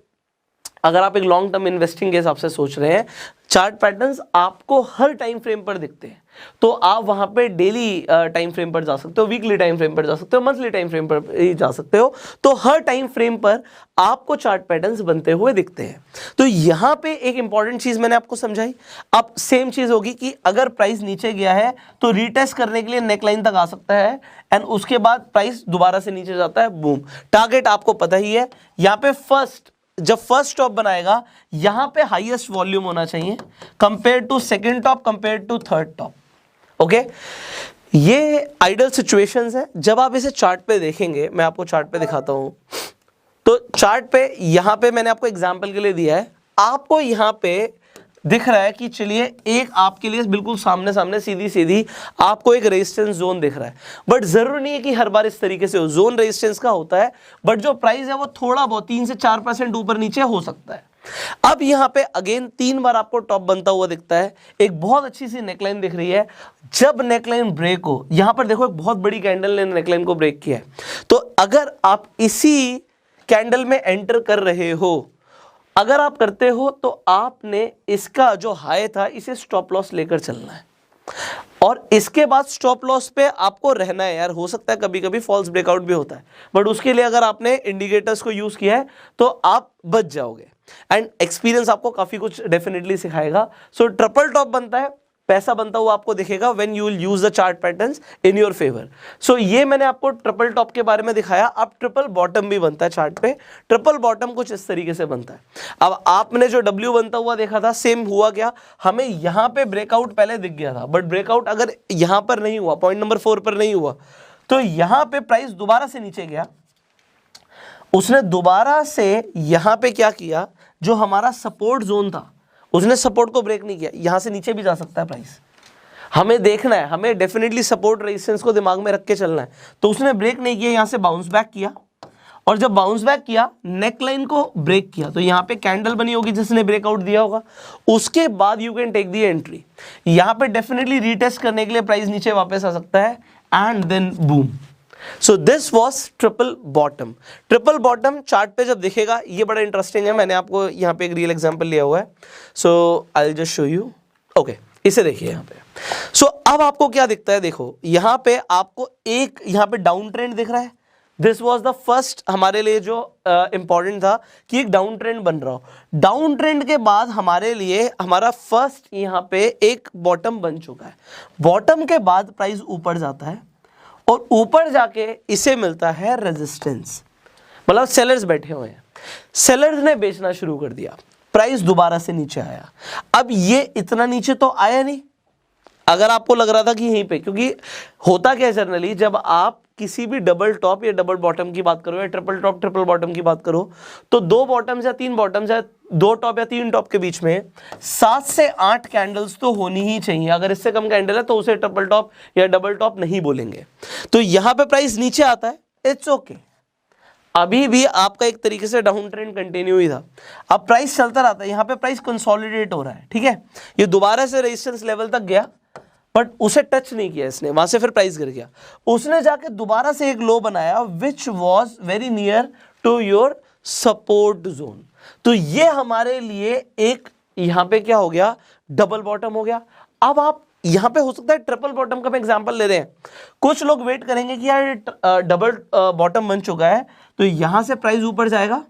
अगर आप एक लॉन्ग टर्म इन्वेस्टिंग के हिसाब से सोच रहे हैं, चार्ट पैटर्न्स आपको हर टाइम फ्रेम पर दिखते हैं, तो आप वहां पे डेली टाइम फ्रेम पर जा सकते हो, वीकली टाइम फ्रेम पर जा सकते हो, मंथली टाइम फ्रेम पर ही जा सकते हो। तो हर टाइम फ्रेम पर आपको चार्ट पैटर्न्स बनते हुए दिखते हैं। तो यहां पे एक इंपॉर्टेंट चीज मैंने आपको समझाई। अब सेम चीज होगी कि अगर प्राइस नीचे गया है तो रीटेस्ट करने के लिए नेकलाइन तक आ सकता है एंड उसके बाद प्राइस दोबारा से नीचे जाता है, बूम। टारगेट आपको पता ही है, यहाँ पे जब फर्स्ट टॉप बनाएगा यहां पे हाईएस्ट वॉल्यूम होना चाहिए compare to second top, compare to third top. Okay, ये आइडियल सिचुएशंस है। जब आप इसे चार्ट पे देखेंगे, मैं आपको चार्ट पे दिखाता हूं, तो चार्ट पे यहां पे मैंने आपको एग्जांपल के लिए दिया है, आपको यहां पे दिख रहा है कि चलिए एक आपके लिए बिल्कुल सामने सामने सीधी सीधी आपको एक रेजिस्टेंस जोन दिख रहा है, बट जरूरी नहीं है कि हर बार इस तरीके से हो। जोन रेजिस्टेंस का होता है, बट जो प्राइस है वो थोड़ा बहुत 3 से 4% ऊपर नीचे हो सकता है। अब यहां पे अगेन 3 बार आपको टॉप बनता हुआ दिखता है, एक बहुत अच्छी सी नेकलाइन दिख रही है। जब नेकलाइन ब्रेक हो, यहां पर देखो एक बहुत बड़ी कैंडल ने नेकलाइन को ब्रेक किया है, तो अगर आप इसी कैंडल में एंटर कर रहे हो, अगर आप करते हो तो आपने इसका जो हाई था इसे स्टॉप लॉस लेकर चलना है। और इसके बाद स्टॉप लॉस पे आपको रहना है यार। हो सकता है कभी कभी फॉल्स ब्रेकआउट भी होता है, बट उसके लिए अगर आपने इंडिकेटर्स को यूज किया है तो आप बच जाओगे। एंड एक्सपीरियंस आपको काफी कुछ डेफिनेटली सिखाएगा। सो ट्रिपल टॉप बनता है, पैसा बनता हुआ आपको दिखेगा when you will use the chart patterns in your favour. So ये मैंने आपको ट्रिपल टॉप के बारे में दिखाया। अब ट्रिपल बॉटम भी बनता है चार्ट पे। ट्रिपल बॉटम कुछ इस तरीके से बनता है। अब आपने जो डब्ल्यू बनता हुआ देखा था, सेम हुआ क्या, हमें यहां पे ब्रेकआउट पहले दिख गया था, बट ब्रेकआउट अगर यहां पर नहीं हुआ, पॉइंट नंबर 4 पर नहीं हुआ, तो यहां पे प्राइस दोबारा से नीचे गया। उसने दोबारा से यहां पे क्या किया, जो हमारा सपोर्ट जोन था उसने सपोर्ट को ब्रेक नहीं किया। यहां से नीचे भी जा सकता है प्राइस, हमें देखना है, हमें डेफिनेटली सपोर्ट रेजिस्टेंस को दिमाग में रख के चलना है। तो उसने ब्रेक नहीं किया, यहां से बाउंस बैक किया, और जब बाउंस बैक किया नेक लाइन को ब्रेक किया, तो यहां पे कैंडल बनी होगी जिसने ब्रेकआउट दिया होगा। उसके बाद you can take the entry. यहां पे डेफिनेटली रीटेस्ट करने के लिए प्राइस नीचे वापस आ सकता है, and then boom. So this was triple bottom. Triple bottom chart पे जब दिखेगा, ये बड़ा इंटरेस्टिंग है। मैंने आपको यहाँ पे एक रियल एग्जांपल लिया हुआ है। So I will just show you. Okay, इसे देखिए यहाँ पे। सो अब आपको क्या दिखता है, देखो यहाँ पे आपको एक यहाँ पे डाउन ट्रेंड दिख रहा है। दिस वॉज द फर्स्ट हमारे लिए जो इंपॉर्टेंट था कि एक डाउन ट्रेंड बन रहा हो। डाउन ट्रेंड के बाद हमारे लिए हमारा फर्स्ट यहाँ पे एक बॉटम बन चुका है। बॉटम के बाद प्राइस ऊपर जाता है, और ऊपर जाके इसे मिलता है रेजिस्टेंस, मतलब सेलर्स बैठे हुए हैं, सेलर्स ने बेचना शुरू कर दिया, प्राइस दोबारा से नीचे आया। अब ये इतना नीचे तो आया नहीं, अगर आपको लग रहा था कि यहीं पे, क्योंकि होता क्या है जनरली, जब आप किसी भी डबल टॉप या डबल बॉटम की बात करो या ट्रिपल टॉप ट्रिपल बॉटम की बात करो, तो 2 बॉटम्स या 3 बॉटम्स या 2 टॉप या 3 टॉप के बीच में 7 से 8 कैंडल्स तो होनी ही चाहिए। अगर इससे कम कैंडल है तो उसे ट्रिपल टॉप या डबल टॉप नहीं बोलेंगे। तो यहां पे प्राइस नीचे आता है, इट्स ओके। अभी भी आपका एक तरीके से डाउन ट्रेंड कंटिन्यू ही था। अब प्राइस चलता रहता है, यहां पे प्राइस कंसोलिडेट हो रहा है, ठीक है। ये दोबारा से रेजिस्टेंस लेवल तक गया, बट उसे टच नहीं किया इसने, वहां से फिर प्राइस गिर गया। उसने जाके दोबारा से एक लो बनाया which was very near to your support zone. तो ये हमारे लिए एक यहां पे क्या हो गया, डबल बॉटम हो गया। अब आप यहां पे हो सकता है ट्रिपल बॉटम का एग्जांपल ले रहे हैं। कुछ लोग वेट करेंगे कि यार डबल बॉटम बन चुका है, तो यहां से प्राइस ऊपर जाएगा,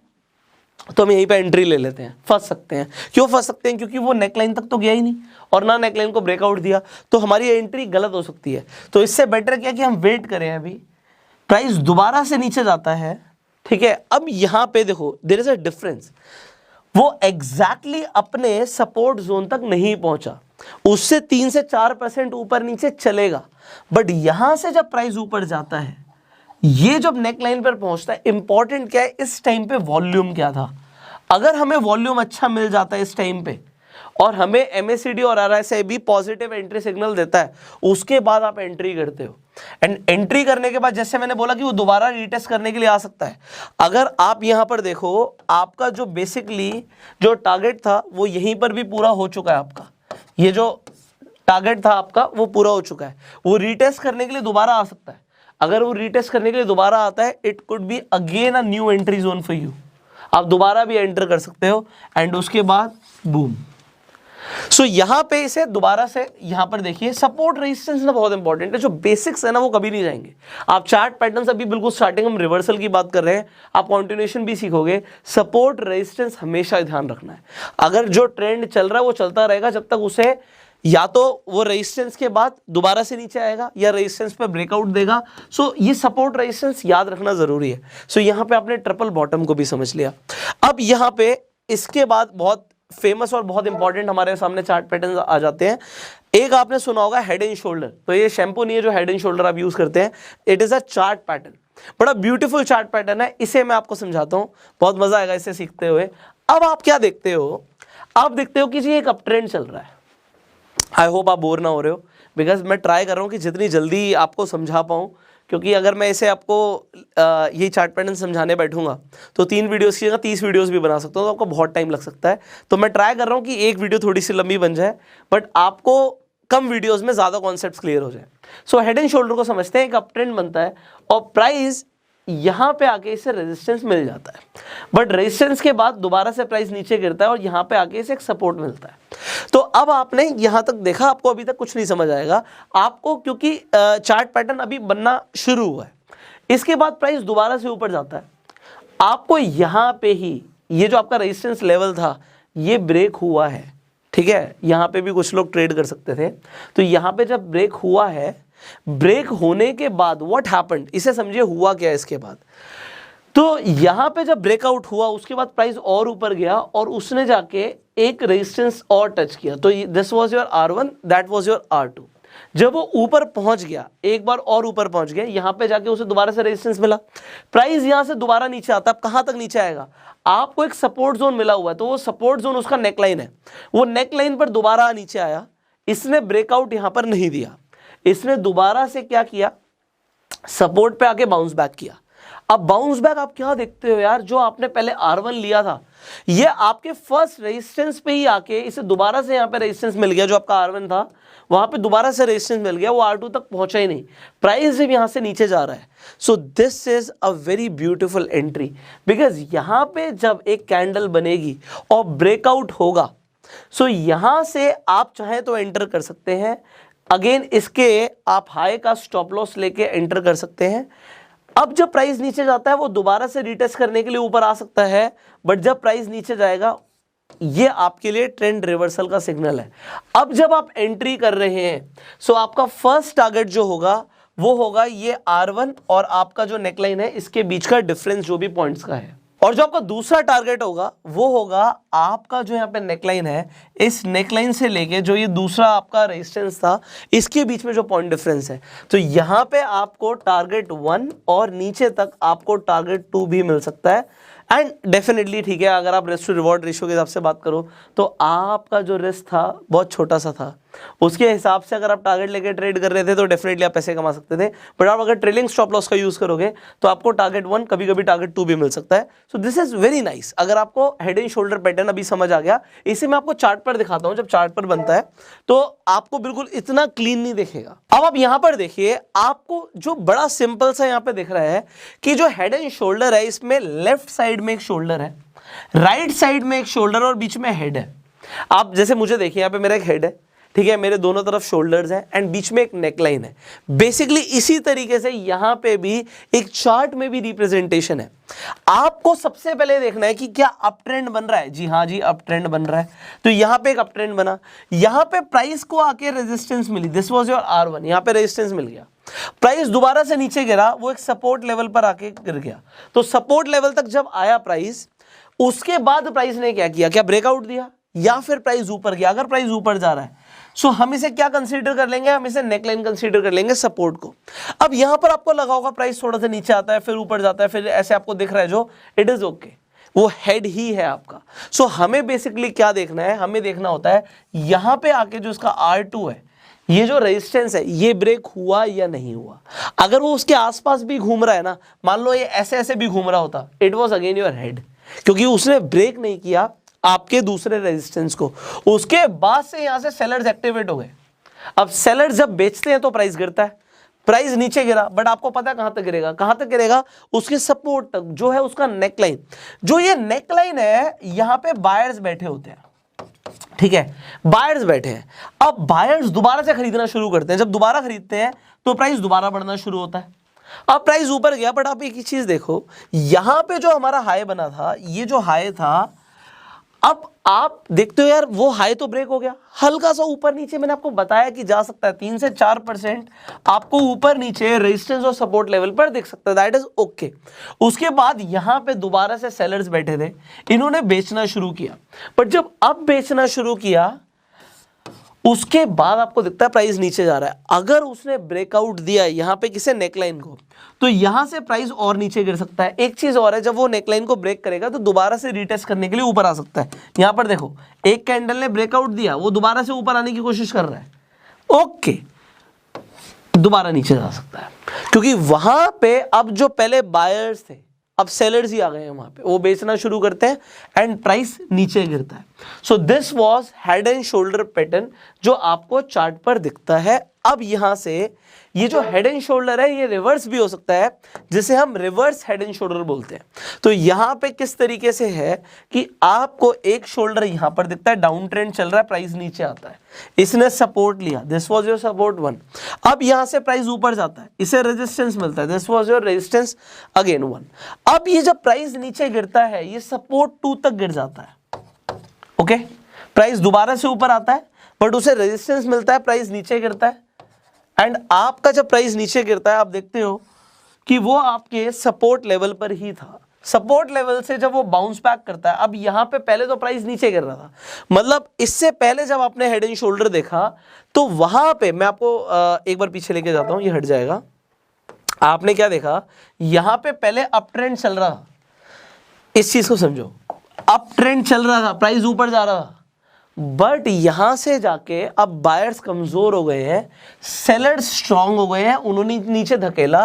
तो हम यहीं पे एंट्री ले लेते हैं। फंस सकते हैं। क्यों फंस सकते हैं? क्योंकि वो नेकलाइन तक तो गया ही नहीं और ना नेकलाइन को ब्रेकआउट दिया, तो हमारी एंट्री गलत हो सकती है। तो इससे बेटर क्या कि हम वेट करें। अभी प्राइस दोबारा से नीचे जाता है, ठीक है। अब यहां पे देखो देयर इज अ डिफरेंस, वो एग्जैक्टली अपने सपोर्ट जोन तक नहीं पहुंचा, उससे 3 से 4% ऊपर नीचे चलेगा। बट यहां से जब प्राइस ऊपर जाता है, ये जब नेक लाइन पर पहुंचता है, इंपॉर्टेंट क्या है, इस टाइम पे वॉल्यूम क्या था। अगर हमें वॉल्यूम अच्छा मिल जाता है इस टाइम पे, और हमें MACD और RSI भी पॉजिटिव एंट्री सिग्नल देता है, उसके बाद आप एंट्री करते हो। एंड एंट्री करने के बाद जैसे मैंने बोला कि वो दोबारा रीटेस्ट करने के लिए आ सकता है। अगर आप यहां पर देखो, आपका जो बेसिकली जो टारगेट था वो यहीं पर भी पूरा हो चुका है। आपका ये जो टारगेट था आपका वो पूरा हो चुका है। वो रीटेस्ट करने के लिए दोबारा आ सकता है। अगर वो रीटेस्ट करने के लिए दोबारा आता है, it could be again a new entry zone for you. आप दोबारा भी एंटर कर सकते हो, एंड उसके बाद बूम। सो यहां पे इसे दोबारा से यहां पर देखिए, सपोर्ट रेजिस्टेंस ना बहुत इंपॉर्टेंट है। जो बेसिक्स है ना वो कभी नहीं जाएंगे। आप चार्ट पैटर्न्स अभी बिल्कुल स्टार्टिंग हम रिवर्सल की बात कर रहे हैं, आप कंटिन्यूएशन भी सीखोगे। सपोर्ट रेजिस्टेंस हमेशा ध्यान रखना है। अगर जो ट्रेंड चल रहा है वो चलता रहेगा जब तक उसे या तो वो रेजिस्टेंस के बाद दोबारा से नीचे आएगा या रेजिस्टेंस पे ब्रेकआउट देगा। सो ये सपोर्ट रेजिस्टेंस याद रखना जरूरी है। सो यहां पे आपने ट्रिपल बॉटम को भी समझ लिया। अब यहां पे इसके बाद बहुत फेमस और बहुत इंपॉर्टेंट हमारे सामने चार्ट पैटर्न आ जाते हैं। एक आपने सुना होगा हेड एंड शोल्डर। तो ये शैम्पू नहीं है जो हेड एंड शोल्डर आप यूज करते हैं, it is a chart pattern. बड़ा ब्यूटीफुल चार्ट पैटर्न है। इसे मैं आपको समझाता हूं, बहुत मजा आएगा इसे सीखते हुए। अब आप क्या देखते हो, आप देखते हो कि जी एक अप ट्रेंड चल रहा है। आई होप आप बोर ना हो रहे हो, बिकॉज मैं ट्राई कर रहा हूँ कि जितनी जल्दी आपको समझा पाऊँ, क्योंकि अगर मैं इसे आपको ये चार्ट पैटर्न समझाने बैठूंगा तो 3 वीडियोस की जगह 30 वीडियोस भी बना सकता हूँ, तो आपको बहुत टाइम लग सकता है। तो मैं ट्राई कर रहा हूँ कि एक वीडियो थोड़ी सी लंबी बन जाए, बट आपको कम वीडियोस में ज़्यादा कॉन्सेप्ट्स क्लियर हो जाए। सो हेड एंड शोल्डर को समझते हैं। एक अप ट्रेंड बनता है और प्राइस यहां पे आके इसे रेजिस्टेंस मिल जाता है, बट रेजिस्टेंस के बाद दोबारा से प्राइस नीचे गिरता है और यहां पे आके इसे एक सपोर्ट मिलता है। तो अब आपने यहां तक देखा, आपको अभी तक कुछ नहीं समझ आएगा आपको, क्योंकि चार्ट पैटर्न अभी बनना शुरू हुआ है। इसके बाद प्राइस दोबारा से ऊपर जाता है, आपको यहां पे ही ये जो आपका रेजिस्टेंस लेवल था ये ब्रेक हुआ है, ठीक है। यहां पे भी कुछ लोग ट्रेड कर सकते थे, तो यहां पे जब ब्रेक हुआ है, ब्रेक होने के बाद व्हाट हैपेंड, इसे समझिए हुआ क्या है इसके बाद। तो यहां पे जब ब्रेकआउट हुआ उसके बाद प्राइस और ऊपर गया और उसने जाके एक रेजिस्टेंस और टच किया, तो this was your R1, that was your R2। जब वो ऊपर पहुंच गया, एक बार और ऊपर पहुंच गया, यहां पे जाके उसे दोबारा से रेजिस्टेंस मिला, प्राइस यहां से दोबारा नीचे आता है। अब कहां तक नीचे आएगा, आपको एक सपोर्ट जोन मिला हुआ है, तो वो सपोर्ट जोन उसका नेकलाइन है, वो नेकलाइन पर दोबारा नीचे आया, इसने ब्रेकआउट यहां पर नहीं दिया, इसने दोबारा से क्या किया, सपोर्ट पे आके बाउंस बैक किया। अब बाउंस बैक आप क्या देखते हो यार, जो आपने पहले R1 लिया था ये आपके फर्स्ट रेजिस्टेंस पे ही आके इसे दोबारा से यहां पे रेजिस्टेंस मिल गया, जो आपका R1 था वहां पे दोबारा से रेजिस्टेंस मिल गया, वो R2 तक पहुंचा ही नहीं, प्राइस जब यहां से नीचे जा रहा है। So this is a very beautiful entry, because यहां पे जब एक कैंडल बनेगी और ब्रेकआउट होगा, सो यहां से आप चाहे तो एंटर कर सकते हैं। अगेन इसके आप हाई का स्टॉप लॉस लेके एंटर कर सकते हैं। अब जब प्राइस नीचे जाता है वो दोबारा से रिटेस्ट करने के लिए ऊपर आ सकता है, बट जब प्राइस नीचे जाएगा ये आपके लिए ट्रेंड रिवर्सल का सिग्नल है। अब जब आप एंट्री कर रहे हैं, सो आपका फर्स्ट टारगेट जो होगा वो होगा ये R1 और आपका जो नेकलाइन है इसके बीच का डिफरेंस जो भी पॉइंट्स का है, और जो आपका दूसरा टारगेट होगा वो होगा आपका जो यहाँ पे नेकलाइन है, इस नेकलाइन से लेके जो ये दूसरा आपका रेजिस्टेंस था इसके बीच में जो पॉइंट डिफरेंस है। तो यहाँ पे आपको टारगेट 1 और नीचे तक आपको टारगेट 2 भी मिल सकता है। एंड डेफिनेटली ठीक है, अगर आप रिस्क टू रिवॉर्ड रेशियो के हिसाब से बात करो तो आपका जो रिस्क था बहुत छोटा सा था, उसके हिसाब से अगर आप टारगेट लेके ट्रेड कर रहे थे तो डेफिनेटली आप पैसे कमा सकते थे, बट आप अगर ट्रेलिंग स्टॉप लॉस का यूज करोगे तो आपको टारगेट 1 कभी कभी टारगेट 2 भी मिल सकता है। So this is very nice. अगर आपको हेड एंड शोल्डर पैटर्न अभी समझ आ गया, इसे मैं आपको चार्ट पर दिखाता हूं, जब चार्ट पर बनता है तो आपको बिल्कुल इतना क्लीन नहीं दिखेगा। अब आप यहां पर देखिए, आपको जो बड़ा सिंपल सा यहां पर दिख रहा है कि जो हेड एंड शोल्डर है इसमें लेफ्ट साइड में एक शोल्डर है, राइट साइड में एक शोल्डर और बीच में हेड है। आप जैसे मुझे देखिए, यहाँ पे मेरा एक हेड है, ठीक है, मेरे दोनों तरफ शोल्डर्स हैं एंड बीच में एक नेकलाइन है। बेसिकली इसी तरीके से यहां पे भी एक चार्ट में भी रिप्रेजेंटेशन है। आपको सबसे पहले देखना है कि क्या अप ट्रेंड बन रहा है। जी हाँ जी, अप ट्रेंड बन रहा है, तो यहां पे एक अप ट्रेंड बना, यहां पे प्राइस को आके रेजिस्टेंस मिली, दिस वाज योर R1, यहां पे रेजिस्टेंस मिल गया, प्राइस दोबारा से नीचे गिरा, वो एक सपोर्ट लेवल पर आके गिर गया। तो सपोर्ट लेवल तक जब आया प्राइस, उसके बाद प्राइस ने क्या किया, क्या ब्रेकआउट दिया या फिर प्राइस ऊपर गया। अगर प्राइस ऊपर जा रहा है सो हम इसे क्या कंसीडर कर लेंगे, हम इसे नेकलाइन कंसीडर कर लेंगे, सपोर्ट को। अब यहां पर आपको लगा होगा प्राइस थोड़ा सा नीचे आता है फिर ऊपर जाता है, फिर ऐसे आपको दिख रहा है, जो इट इज ओके, वो हेड ही है आपका। सो हमें बेसिकली क्या देखना है, हमें देखना होता है यहां पे आके जो इसका R2 है, ये जो रेजिस्टेंस है ये ब्रेक हुआ या नहीं हुआ। अगर वो उसके आसपास भी घूम रहा है ना, मान लो ये ऐसे ऐसे भी घूम रहा होता, it was again your head, क्योंकि उसने ब्रेक नहीं किया आपके दूसरे रेजिस्टेंस को। उसके बाद से यहां से सेलर्स एक्टिवेट हो गए। अब सेलर्स जब बेचते हैं तो प्राइस गिरता है, प्राइस नीचे गिरा, बट आपको पता है कहां तक गिरेगा, कहां तक गिरेगा, उसके सपोर्ट तक, जो है उसका नेकलाइन। जो ये नेकलाइन है यहां पे बायर्स बैठे होते हैं, ठीक है, बायर्स बैठे हैं। अब बायर्स दोबारा से खरीदना शुरू करते हैं, जब दोबारा खरीदते हैं तो प्राइस दोबारा बढ़ना शुरू होता है। अब प्राइस ऊपर गया, बट आप एक ही चीज देखो, यहां पे जो हमारा हाई बना था, ये जो हाई था, अब आप देखते हो यार वो हाई तो ब्रेक हो गया, हल्का सा ऊपर नीचे, मैंने आपको बताया कि जा सकता है 3 से 4% आपको ऊपर नीचे रेजिस्टेंस और सपोर्ट लेवल पर दिख सकता है, दैट इज ओके। उसके बाद यहां पे दोबारा से सेलर्स बैठे थे, इन्होंने बेचना शुरू किया, बट जब अब बेचना शुरू किया उसके बाद आपको दिखता है प्राइस नीचे जा रहा है। अगर उसने ब्रेकआउट दिया यहां पे किसी नेकलाइन को, तो यहां से प्राइस और नीचे गिर सकता है। एक चीज और है, जब वो नेकलाइन को ब्रेक करेगा तो दोबारा से रीटेस्ट करने के लिए ऊपर आ सकता है। यहां पर देखो, एक कैंडल ने ब्रेकआउट दिया, वो दोबारा से ऊपर आने की कोशिश कर रहा है, ओके, दोबारा नीचे जा सकता है, क्योंकि वहां पे अब जो पहले बायर्स थे अब सेलर्स ही आ गए हैं, वहां पे वो बेचना शुरू करते हैं एंड प्राइस नीचे गिरता है। So this was head and shoulder pattern जो आपको चार्ट पर दिखता है अब यहां से ये जो हेड एंड शोल्डर है ये रिवर्स भी हो सकता है, जिसे हम रिवर्स हेड एंड शोल्डर बोलते हैं। तो यहां पे किस तरीके से है कि आपको एक शोल्डर यहां पर दिखता है, डाउन ट्रेंड चल रहा है, प्राइस नीचे आता है, इसने सपोर्ट लिया, दिस वाज योर सपोर्ट 1। अब यहां से प्राइस ऊपर जाता है, इसे रेजिस्टेंस मिलता है, this was your resistance again 1। अब ये जब प्राइस नीचे गिरता है ये सपोर्ट 2 तक गिर जाता है, ओके, प्राइस दोबारा से ऊपर आता है बट उसे रेजिस्टेंस मिलता है, प्राइस नीचे गिरता है। एंड आपका जब प्राइस नीचे गिरता है आप देखते हो कि वो आपके सपोर्ट लेवल पर ही था, सपोर्ट लेवल से जब वो बाउंस बैक करता है, अब यहां पे पहले तो प्राइस नीचे गिर रहा था, मतलब इससे पहले जब आपने हेड एंड शोल्डर देखा तो वहां पे मैं आपको एक बार पीछे लेके जाता हूं, ये हट जाएगा। आपने क्या देखा, यहां पे पहले अप ट्रेंड चल रहा था, इस चीज को समझो, अप ट्रेंड चल रहा था, प्राइस ऊपर जा रहा था, बट यहां से जाके अब बायर्स कमजोर हो गए हैं, सेलर्स स्ट्रांग हो गए हैं, उन्होंने नीचे धकेला,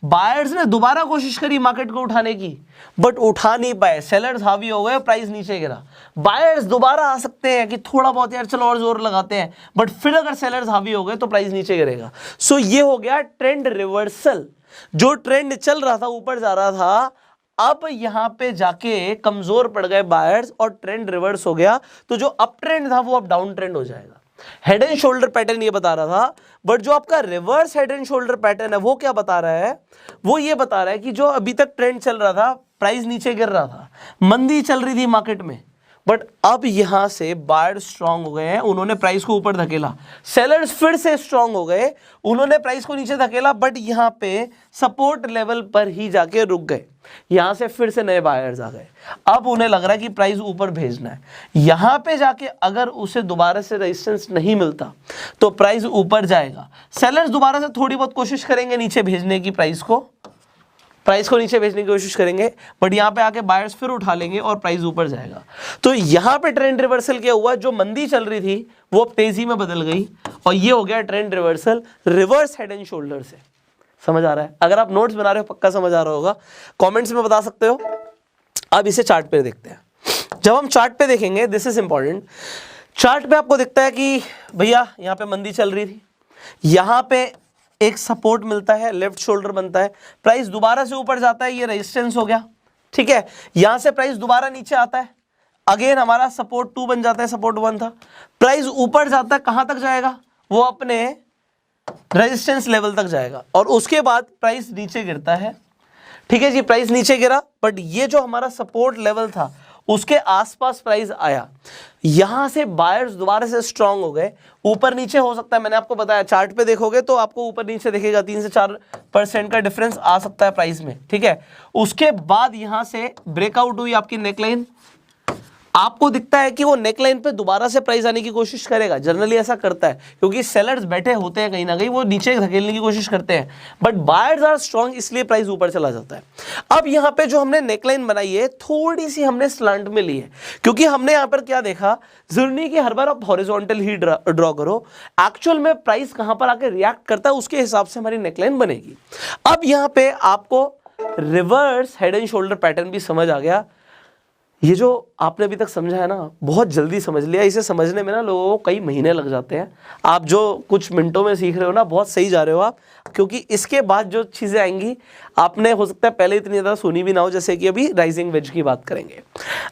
बायर्स ने दोबारा कोशिश करी मार्केट को उठाने की बट उठा नहीं पाए, सेलर्स हावी हो गए, प्राइस नीचे गिरा। बायर्स दोबारा आ सकते हैं कि थोड़ा बहुत यार चलो और जोर लगाते हैं, बट फिर अगर सेलर्स हावी हो गए तो प्राइस नीचे गिरेगा। सो ये हो गया ट्रेंड रिवर्सल, जो ट्रेंड चल रहा था ऊपर जा रहा था, अब यहां पे जाके कमजोर पड़ गए बायर्स और ट्रेंड रिवर्स हो गया, तो जो अप ट्रेंड था वो अब डाउन ट्रेंड हो जाएगा। हेड एंड शोल्डर पैटर्न ये बता रहा था, बट जो आपका reverse head and shoulder pattern है वो क्या बता रहा है, वो ये बता रहा है कि जो अभी तक ट्रेंड चल रहा था, प्राइस नीचे गिर रहा था, मंदी चल रही थी मार्केट में, बट अब यहां से बायर्स स्ट्रांग हो गए हैं, उन्होंने प्राइस को ऊपर धकेला, सेलर्स फिर से स्ट्रांग हो गए, उन्होंने प्राइस को नीचे धकेला, बट यहां पे सपोर्ट लेवल पर ही जाके रुक गए, यहां से फिर से नए बायर्स आ गए, अब उन्हें लग रहा है कि प्राइस ऊपर भेजना है, यहां पे जाके अगर उसे दोबारा से रेजिस्टेंस नहीं मिलता तो प्राइस ऊपर जाएगा, सेलर्स दोबारा से थोड़ी बहुत कोशिश करेंगे नीचे भेजने की, प्राइस को नीचे भेजने की कोशिश करेंगे, बट यहां पे आके बायर्स फिर उठा लेंगे और प्राइस ऊपर जाएगा। तो यहां पे ट्रेंड रिवर्सल क्या हुआ, जो मंदी चल रही थी वो अब तेजी में बदल गई और ये हो गया trend reversal reverse head and shoulder से। समझ आ रहा है? अगर आप नोट्स बना रहे हो पक्का समझ आ रहा होगा, कमेंट्स में बता सकते हो। अब इसे चार्ट पे देखते हैं। जब हम चार्ट पे देखेंगे, दिस इज इंपॉर्टेंट, चार्ट पे आपको दिखता है कि भैया यहां पे मंदी चल रही थी, यहां पे एक सपोर्ट मिलता है, लेफ्ट शोल्डर बनता है, प्राइस दोबारा से ऊपर जाता है, ये रेजिस्टेंस हो गया, ठीक है, यहां से प्राइस दोबारा नीचे आता है, अगेन हमारा सपोर्ट 2 बन जाता है, सपोर्ट 1 था, प्राइस ऊपर जाता है, कहां तक जाएगा, वो अपने रेजिस्टेंस लेवल तक जाएगा और उसके बाद प्राइस नीचे गिरता है, ठीक है जी, प्राइस नीचे गिरा, बट ये जो हमारा सपोर्ट लेवल था उसके आसपास प्राइस आया, यहां से बायर्स दोबारा से स्ट्रांग हो गए, ऊपर नीचे हो सकता है, मैंने आपको बताया चार्ट पे देखोगे तो आपको ऊपर नीचे दिखेगा, 3 से 4% का डिफरेंस आ सकता है प्राइस में, ठीक है। उसके बाद यहां से ब्रेकआउट हुई आपकी नेकलाइन, आपको दिखता है कि वो नेकलाइन पे दोबारा से प्राइस आने की कोशिश करेगा, जनरली ऐसा करता है क्योंकि सेलर्स बैठे होते हैं कहीं ना कहीं, वो नीचे धकेलने की कोशिश करते हैं, बट बायर्स आर स्ट्रांग, इसलिए प्राइस ऊपर चला जाता है। अब यहाँ पे जो हमने नेकलाइन बनाई है थोड़ी सी हमने स्लंट में ली है, क्योंकि हमने यहाँ पर क्या देखा, जरूरी नहीं कि हर बार आप हॉरिजॉन्टल ही ड्रॉ करो, एक्चुअल में प्राइस कहाँ पर आके रिएक्ट करता है उसके हिसाब से हमारी नेकलाइन बनेगी। अब यहाँ पे आपको reverse head and shoulder pattern भी समझ आ गया, ये जो आपने अभी तक समझा है ना बहुत जल्दी समझ लिया, इसे समझने में ना लोगों को कई महीने लग जाते हैं, आप जो कुछ मिनटों में सीख रहे हो ना बहुत सही जा रहे हो आप, क्योंकि इसके बाद जो चीज़ें आएंगी आपने हो सकता है पहले इतनी ज़्यादा सुनी भी ना हो, जैसे कि अभी राइजिंग वेज की बात करेंगे।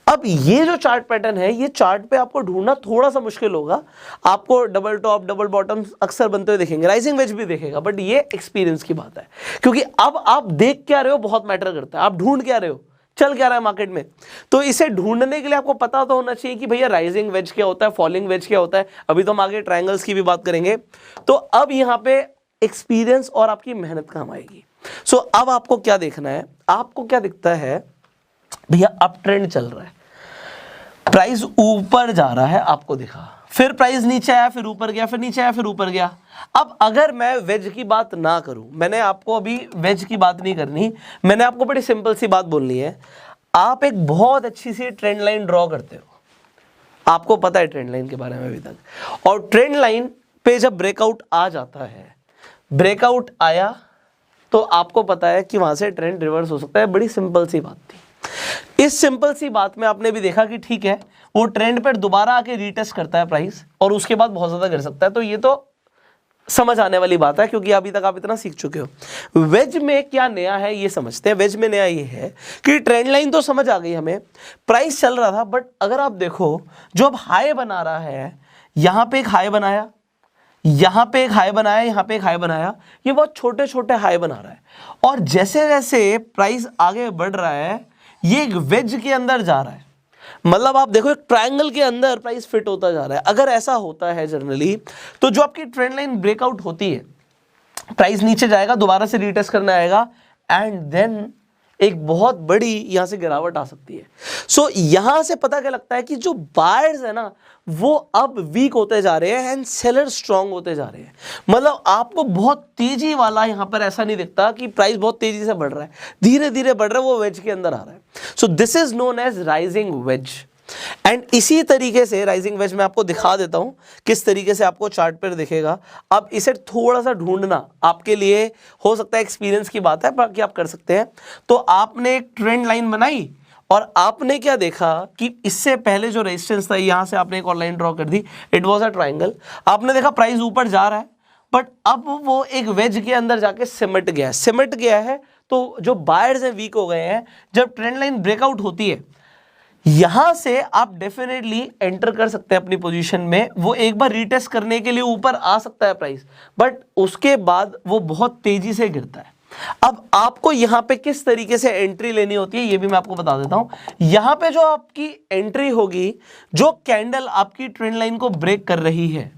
अब ये जो चार्ट पैटर्न है, ये चार्ट पे आपको ढूंढना थोड़ा सा मुश्किल होगा, आपको डबल टॉप डबल बॉटम अक्सर बनते हुए देखेंगे, राइजिंग वेज भी देखेगा, बट ये एक्सपीरियंस की बात है, क्योंकि अब आप देख क्या रहे हो बहुत मैटर करता है, आप ढूंढ क्या रहे हो, चल क्या रहा है मार्केट में, तो इसे ढूंढने के लिए आपको पता तो होना चाहिए कि भैया राइजिंग वेज क्या होता है, फॉलिंग वेज क्या होता है, अभी तो हम आगे ट्रायंगल्स की भी बात करेंगे। तो अब यहाँ पे एक्सपीरियंस और आपकी मेहनत काम आएगी। सो अब आपको क्या देखना है, आपको क्या दिखता है, भैया अप ट्रेंड चल रहा है, प्राइस ऊपर जा रहा है, आपको दिखा, फिर प्राइस नीचे आया, फिर ऊपर गया, फिर नीचे आया, फिर ऊपर गया। अब अगर मैं वेज की बात ना करूं, मैंने आपको अभी वेज की बात नहीं करनी, मैंने आपको बड़ी सिंपल सी बात बोलनी है, आप एक बहुत अच्छी सी ट्रेंड लाइन ड्रॉ करते हो, आपको पता है ट्रेंड लाइन के बारे में अभी तक, और ट्रेंड लाइन पे जब ब्रेकआउट आ जाता है, ब्रेकआउट आया तो आपको पता है कि वहां से ट्रेंड रिवर्स हो सकता है, बड़ी सिंपल सी बात थी। इस सिंपल सी बात में आपने भी देखा कि ठीक है वो ट्रेंड पर दोबारा आके रीटेस्ट करता है प्राइस और उसके बाद बहुत ज्यादा गिर सकता है, तो ये तो समझ आने वाली बात है, क्योंकि अभी तक आप इतना सीख चुके हो। वेज में क्या नया है ये समझते हैं। वेज में नया ये है कि ट्रेंड लाइन तो समझ आ गई हमें, प्राइस चल रहा था, बट अगर आप देखो जो अब हाई बना रहा है, यहां पे एक हाई बनाया, यहां पे एक हाई बनाया, यहां पे एक हाई बनाया, ये बहुत छोटे छोटे हाई बना रहा है, और जैसे जैसे प्राइस आगे बढ़ रहा है ये एक वेज के अंदर जा रहा है। मतलब आप देखो एक ट्रायंगल के अंदर प्राइस फिट होता जा रहा है। अगर ऐसा होता है जनरली, तो जो आपकी ट्रेंड लाइन ब्रेकआउट होती है, प्राइस नीचे जाएगा, दोबारा से रीटेस्ट करना आएगा, एंड देन एक बहुत बड़ी यहां से गिरावट आ सकती है। सो यहां से पता क्या लगता है कि जो बायर्स है ना वो अब वीक होते जा रहे हैं एंड सेलर स्ट्रांग होते जा रहे हैं। मतलब आपको बहुत तेजी वाला यहां पर ऐसा नहीं दिखता कि प्राइस बहुत तेजी से बढ़ रहा है, धीरे धीरे बढ़ रहा है, वो वेज के अंदर आ रहा है। So this is known as rising wedge. And इसी तरीके से राइजिंग वेज में आपको दिखा देता हूं किस तरीके से आपको चार्ट पर दिखेगा। अब इसे थोड़ा सा ढूंढना आपके लिए हो सकता है एक्सपीरियंस की बात है, बाकी आप कर सकते हैं। तो आपने एक ट्रेंड लाइन बनाई और आपने क्या देखा कि इससे पहले जो रेजिस्टेंस था, यहां से आपने एक और लाइन ड्रॉ कर दी, इट वाज अ ट्रायंगल। आपने देखा प्राइस ऊपर जा रहा है, बट अब वो एक वेज के अंदर जाके सिमट गया है। तो जो बायर्स हैं वीक हो गए हैं। जब ट्रेंड लाइन ब्रेकआउट होती है, यहां से आप डेफिनेटली एंटर कर सकते हैं अपनी पोजीशन में। वो एक बार रीटेस्ट करने के लिए ऊपर आ सकता है प्राइस, बट उसके बाद वो बहुत तेजी से गिरता है। अब आपको यहां पे किस तरीके से एंट्री लेनी होती है ये भी मैं आपको बता देता हूं। यहां पे जो आपकी एंट्री होगी, जो कैंडल आपकी ट्रेंड लाइन को ब्रेक कर रही है,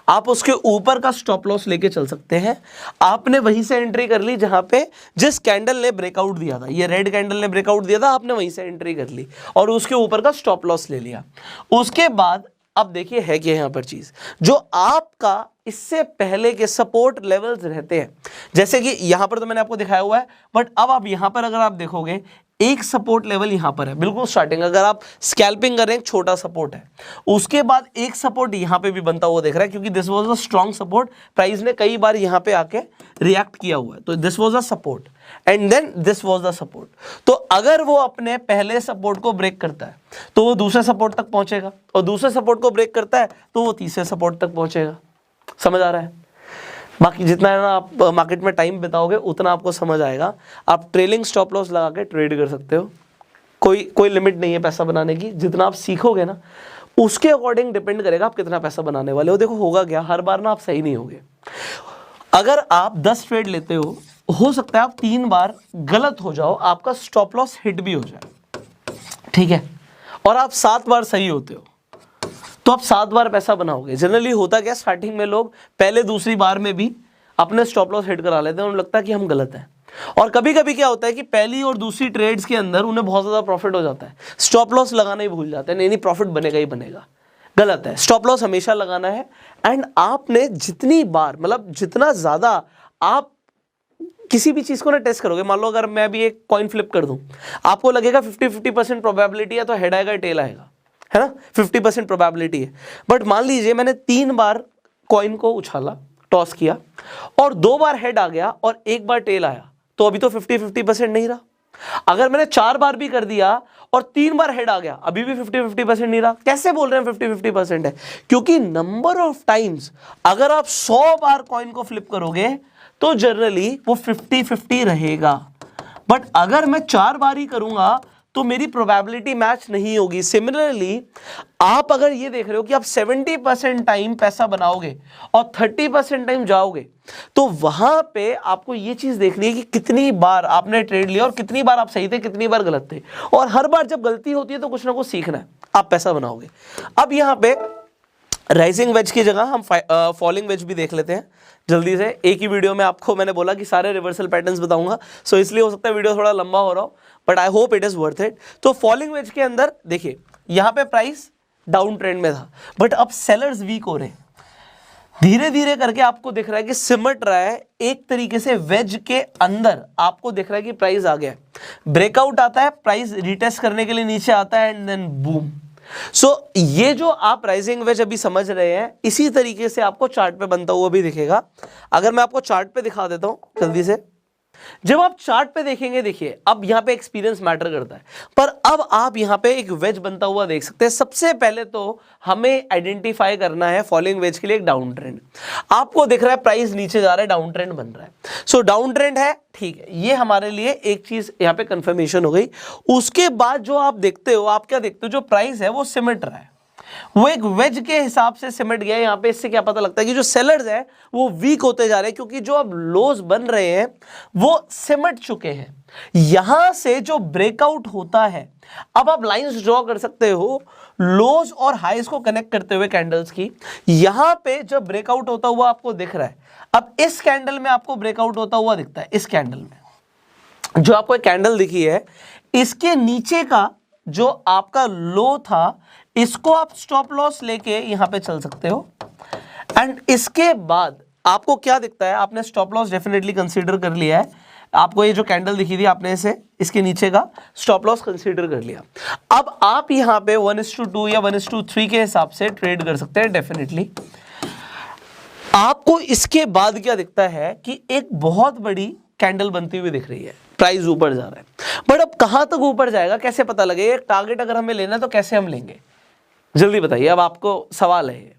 आप उसके ऊपर का स्टॉप लॉस लेके चल सकते हैं। आपने वहीं से एंट्री कर ली जहां पे जिस कैंडल ने ब्रेकआउट दिया था, ये रेड कैंडल ने ब्रेकआउट दिया था, आपने वहीं से एंट्री कर ली और उसके ऊपर का स्टॉप लॉस ले लिया। उसके बाद अब देखिए है क्या यहां पर चीज, जो आपका इससे पहले के सपोर्ट लेवल्स रहते हैं, जैसे कि यहां पर तो मैंने आपको दिखाया हुआ है, बट अब आप यहां पर अगर आप देखोगे एक सपोर्ट लेवल यहां पर है, बिल्कुल स्टार्टिंग, अगर आप स्कैल्पिंग कर रहे हैं एक छोटा सपोर्ट है। उसके बाद एक सपोर्ट यहां पे भी बनता हुआ देख रहा है, क्योंकि this was a strong support, price ने कई बार यहां पे आके रिएक्ट किया हुआ है, तो this was a support and then this was the support. तो अगर वो अपने पहले सपोर्ट को ब्रेक करता है तो वो दूसरे सपोर्ट तक पहुंचेगा, और दूसरे सपोर्ट को ब्रेक करता है तो वो तीसरे सपोर्ट तक पहुंचेगा। समझ आ रहा है? बाकी जितना है ना आप मार्केट में टाइम बिताओगे उतना आपको समझ आएगा। आप ट्रेलिंग स्टॉप लॉस लगा के ट्रेड कर सकते हो, कोई लिमिट नहीं है पैसा बनाने की। जितना आप सीखोगे ना उसके अकॉर्डिंग डिपेंड करेगा आप कितना पैसा बनाने वाले हो। देखो होगा क्या, हर बार ना आप सही नहीं होगे। अगर आप 10 ट्रेड लेते हो सकता है आप 3 बार गलत हो जाओ, आपका स्टॉप लॉस हिट भी हो जाए, ठीक है, और आप 7 बार सही होते हो तो आप 7 बार पैसा बनाओगे। जनरली होता क्या, स्टार्टिंग में लोग पहले दूसरी बार में भी अपने स्टॉप लॉस हिट करा लेते हैं, उन्हें लगता है कि हम गलत हैं। और कभी कभी क्या होता है कि पहली और दूसरी ट्रेड्स के अंदर उन्हें बहुत ज़्यादा प्रॉफिट हो जाता है, स्टॉप लॉस लगाना ही भूल जाते हैं। नहीं प्रॉफिट बनेगा ही बनेगा, गलत है। स्टॉप लॉस हमेशा लगाना है। एंड आपने जितनी बार, मतलब जितना ज़्यादा आप किसी भी चीज़ को ना टेस्ट करोगे, मान लो अगर मैं भी एक कॉइन फ्लिप कर दूं, आपको लगेगा 50-50% प्रोबेबिलिटी है तो हेड आएगा टेल आएगा, है ना, 50% प्रोबेबिलिटी है। बट मान लीजिए मैंने 3 बार कॉइन को उछाला, टॉस किया, और 2 बार हेड आ गया और 1 बार टेल आया, तो अभी तो 50-50% नहीं रहा। अगर मैंने 4 बार भी कर दिया और 3 बार हेड आ गया, अभी भी 50-50% नहीं रहा। कैसे बोल रहे हैं 50-50% है? क्योंकि नंबर ऑफ टाइम्स अगर आप 100 बार कॉइन को फ्लिप करोगे तो जनरली वो 50-50 रहेगा। बट अगर मैं 4 बार ही करूंगा तो मेरी प्रोबेबिलिटी मैच नहीं होगी। सिमिलरली आप अगर ये देख रहे हो कि आप 70% टाइम पैसा बनाओगे और 30% टाइम जाओगे, तो वहां पे आपको ये चीज देखनी है कि कितनी बार आपने ट्रेड लिया और कितनी बार आप सही थे, कितनी बार गलत थे। और हर बार जब गलती होती है तो कुछ ना कुछ सीखना है, आप पैसा बनाओगे। अब यहां पे राइजिंग वेज की जगह हम फॉलिंग वेज भी देख लेते हैं जल्दी से। एक ही वीडियो में आपको मैंने बोला कि सारे रिवर्सल पैटर्न्स बताऊंगा, सो इसलिए हो सकता है वीडियो थोड़ा लंबा हो रहा हो, but I hope it is worth it. तो फॉलिंग वेज के अंदर देखिए यहां पे प्राइस डाउन ट्रेंड में था, बट अब सेलर्स वीक हो रहे हैं, धीरे धीरे करके आपको दिख रहा है कि सिमट रहा है एक तरीके से वेज के अंदर। आपको दिख रहा है कि प्राइस आ गया, ब्रेकआउट आता है, प्राइस रिटेस्ट करने के लिए नीचे आता है एंड देन बूम। सो ये जो आप राइजिंग वेज अभी समझ रहे हैं, इसी तरीके से आपको चार्ट पे बनता हुआ भी दिखेगा। अगर मैं आपको चार्ट पे दिखा देता हूं जल्दी से, जब आप चार्ट पे देखेंगे, देखिए अब यहाँ पे एक्सपीरियंस मैटर करता है, पर अब आप यहाँ पे एक वेज बनता हुआ देख सकते हैं। सबसे पहले तो हमें आइडेंटिफाई करना है फॉलोइंग वेज के लिए एक डाउन ट्रेंड। आपको दिख रहा है प्राइस नीचे जा रहा है, डाउन ट्रेंड बन रहा है, सो डाउन ट्रेंड है, ठीक है, ये हमारे लिए एक चीज यहाँ पे कंफर्मेशन हो गई। उसके बाद जो आप देखते हो, आप क्या देखते हो, जो प्राइस है वो सिमट रहा है, वो एक वेज के हिसाब से सिमट गया है। यहाँ पे इससे क्या पता लगता है कि जो सेलर्स हैं वो वीक होते जा रहे हैं, क्योंकि जो अब लोज बन रहे हैं वो सिमट चुके हैं। यहां से जो ब्रेकआउट होता है, अब आप लाइंस ड्रॉ कर सकते हो लोज और हाईज को कनेक्ट करते हुए कैंडल्स की। यहां पे जब ब्रेकआउट होता हुआ आपको दिख रहा है, अब इस कैंडल में आपको ब्रेकआउट होता हुआ दिखता है। इस कैंडल में जो आपको एक कैंडल दिखी है, इसके नीचे का जो आपका लो था, इसको आप स्टॉप लॉस लेके यहां पे चल सकते हो। एंड इसके बाद आपको क्या दिखता है, आपने स्टॉप लॉस डेफिनेटली कंसीडर कर लिया है, आपको ये जो कैंडल दिखी थी आपने इसे इसके नीचे का स्टॉप लॉस कंसीडर कर लिया। अब आप यहां पे 1:2 या 1:3 के हिसाब से ट्रेड कर सकते हैं डेफिनेटली। आपको इसके बाद क्या दिखता है कि एक बहुत बड़ी कैंडल बनती हुई दिख रही है, प्राइस ऊपर जा रहा है, बट अब कहां तक ऊपर जाएगा कैसे पता लगेगा? एक टारगेट अगर हमें लेना है तो कैसे हम लेंगे, जल्दी बताइए। अब आपको सवाल है,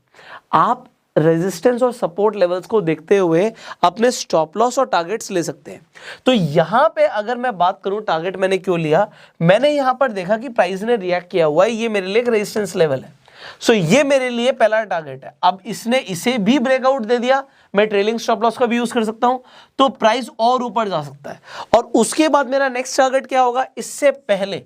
आप रेजिस्टेंस और सपोर्ट लेवल्स को देखते हुए अपने स्टॉप लॉस और टारगेट्स ले सकते हैं। तो यहां पे अगर मैं बात करूं टारगेट मैंने क्यों लिया, मैंने यहां पर देखा कि प्राइस ने रिएक्ट किया हुआ है, ये मेरे लिए एक रेजिस्टेंस लेवल है, सो ये मेरे लिए पहला टारगेट है। अब इसने इसे भी ब्रेकआउट दे दिया, मैं ट्रेलिंग स्टॉप लॉस का भी यूज कर सकता हूं, तो प्राइस और ऊपर जा सकता है। और उसके बाद मेरा नेक्स्ट टारगेट क्या होगा, इससे पहले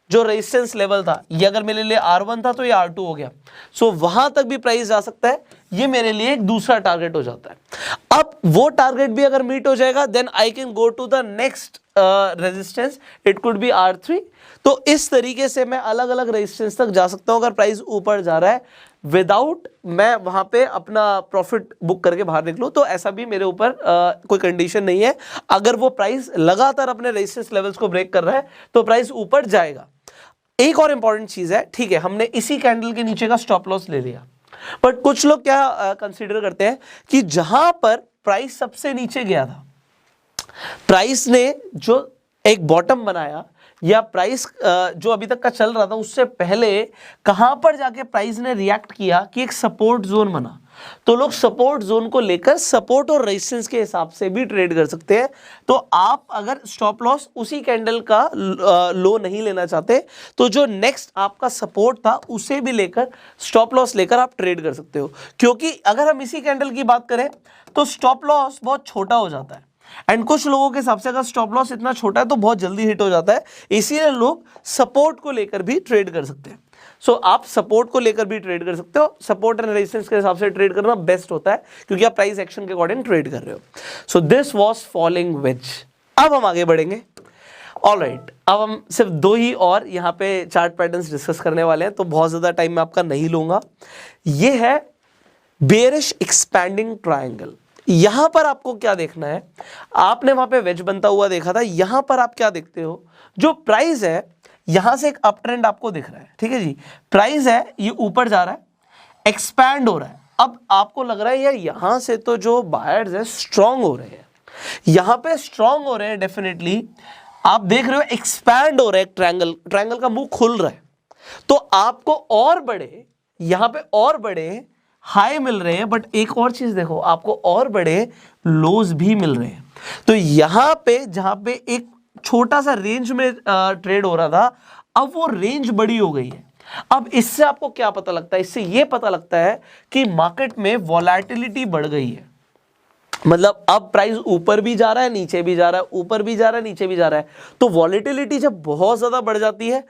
जो रेजिस्टेंस लेवल था, ये अगर मेरे लिए R1 था तो ये R2 हो गया, सो वहां तक भी प्राइस जा सकता है, ये मेरे लिए एक दूसरा टारगेट हो जाता है। अब वो टारगेट भी अगर मीट हो जाएगा, then I can go to the next resistance, it could be R3। तो इस तरीके से मैं अलग अलग रेजिस्टेंस तक जा सकता हूं अगर प्राइस ऊपर जा रहा है, विदाउट मैं वहां पे अपना प्रॉफिट बुक करके बाहर निकलूं। तो ऐसा भी मेरे ऊपर कोई कंडीशन नहीं है। अगर वो प्राइस लगातार अपने रेजिस्टेंस लेवल्स को ब्रेक कर रहा है तो प्राइस ऊपर जाएगा। एक और इंपॉर्टेंट चीज है, ठीक है, हमने इसी कैंडल के नीचे का स्टॉप लॉस ले लिया, बट कुछ लोग क्या कंसीडर करते हैं कि जहां पर प्राइस सबसे नीचे गया था, प्राइस ने जो एक बॉटम बनाया या प्राइस जो अभी तक का चल रहा था उससे पहले कहां पर जाके प्राइस ने रिएक्ट किया कि एक सपोर्ट जोन बना, तो लोग सपोर्ट जोन को लेकर सपोर्ट और रेजिस्टेंस के हिसाब से भी ट्रेड कर सकते हैं। तो आप अगर स्टॉप लॉस उसी कैंडल का लो नहीं लेना चाहते, तो जो नेक्स्ट आपका सपोर्ट था उसे भी लेकर स्टॉप लॉस लेकर आप ट्रेड कर सकते हो। क्योंकि अगर हम इसी कैंडल की बात करें तो स्टॉप लॉस बहुत छोटा हो जाता है, एंड कुछ लोगों के हिसाब से अगर स्टॉप लॉस इतना छोटा है तो बहुत जल्दी हिट हो जाता है, इसीलिए लोग सपोर्ट को लेकर भी ट्रेड कर सकते हैं। सो आप सपोर्ट को लेकर भी ट्रेड कर सकते हो, सपोर्ट एंड रेजिस्टेंस के हिसाब से ट्रेड करना बेस्ट होता है क्योंकि आप प्राइस एक्शन के अकॉर्डिंग ट्रेड कर रहे हो। So this was falling veg. अब हम आगे बढ़ेंगे। ऑलराइट, अब हम सिर्फ 2 ही और यहाँ पे चार्ट पैटर्न्स डिस्कस करने वाले हैं, तो बहुत ज्यादा टाइम मैं आपका नहीं लूंगा। ये है बेयरिश एक्सपैंडिंग ट्रायंगल। यहां पर आपको क्या देखना है, आपने वहां पे वेज बनता हुआ देखा था, यहां पर आप क्या देखते हो, जो प्राइस है यहां से एक अप ट्रेंड आपको दिख रहा है, ठीक है जी, प्राइस है ये ऊपर जा रहा है, एक्सपैंड हो रहा है। अब आपको लग रहा है यार यहां से तो जो बायर्स है स्ट्रांग हो रहे हैं, यहां पे स्ट्रांग हो रहे हैं डेफिनेटली। आप देख रहे हो एक्सपैंड हो रहा है, ट्रायंगल का मुंह खुल रहा है, तो आपको और बड़े यहां पे और बड़े हाई मिल रहे हैं, बट एक और चीज देखो, आपको और बड़े लोज भी मिल रहे हैं। तो यहां पे जहां पे एक छोटा सा रेंज में ट्रेड हो रहा था, अब वो रेंज बड़ी हो गई है। अब इससे आपको क्या पता लगता है, इससे ये पता लगता है कि मार्केट में वॉलेटिलिटी बढ़ गई है। मतलब अब प्राइस ऊपर भी जा रहा है, नीचे भी जा रहा है, ऊपर भी जा रहा है, नीचे भी जा रहा है। तो वॉलेटिलिटी जब बहुत ज्यादा बढ़ जाती है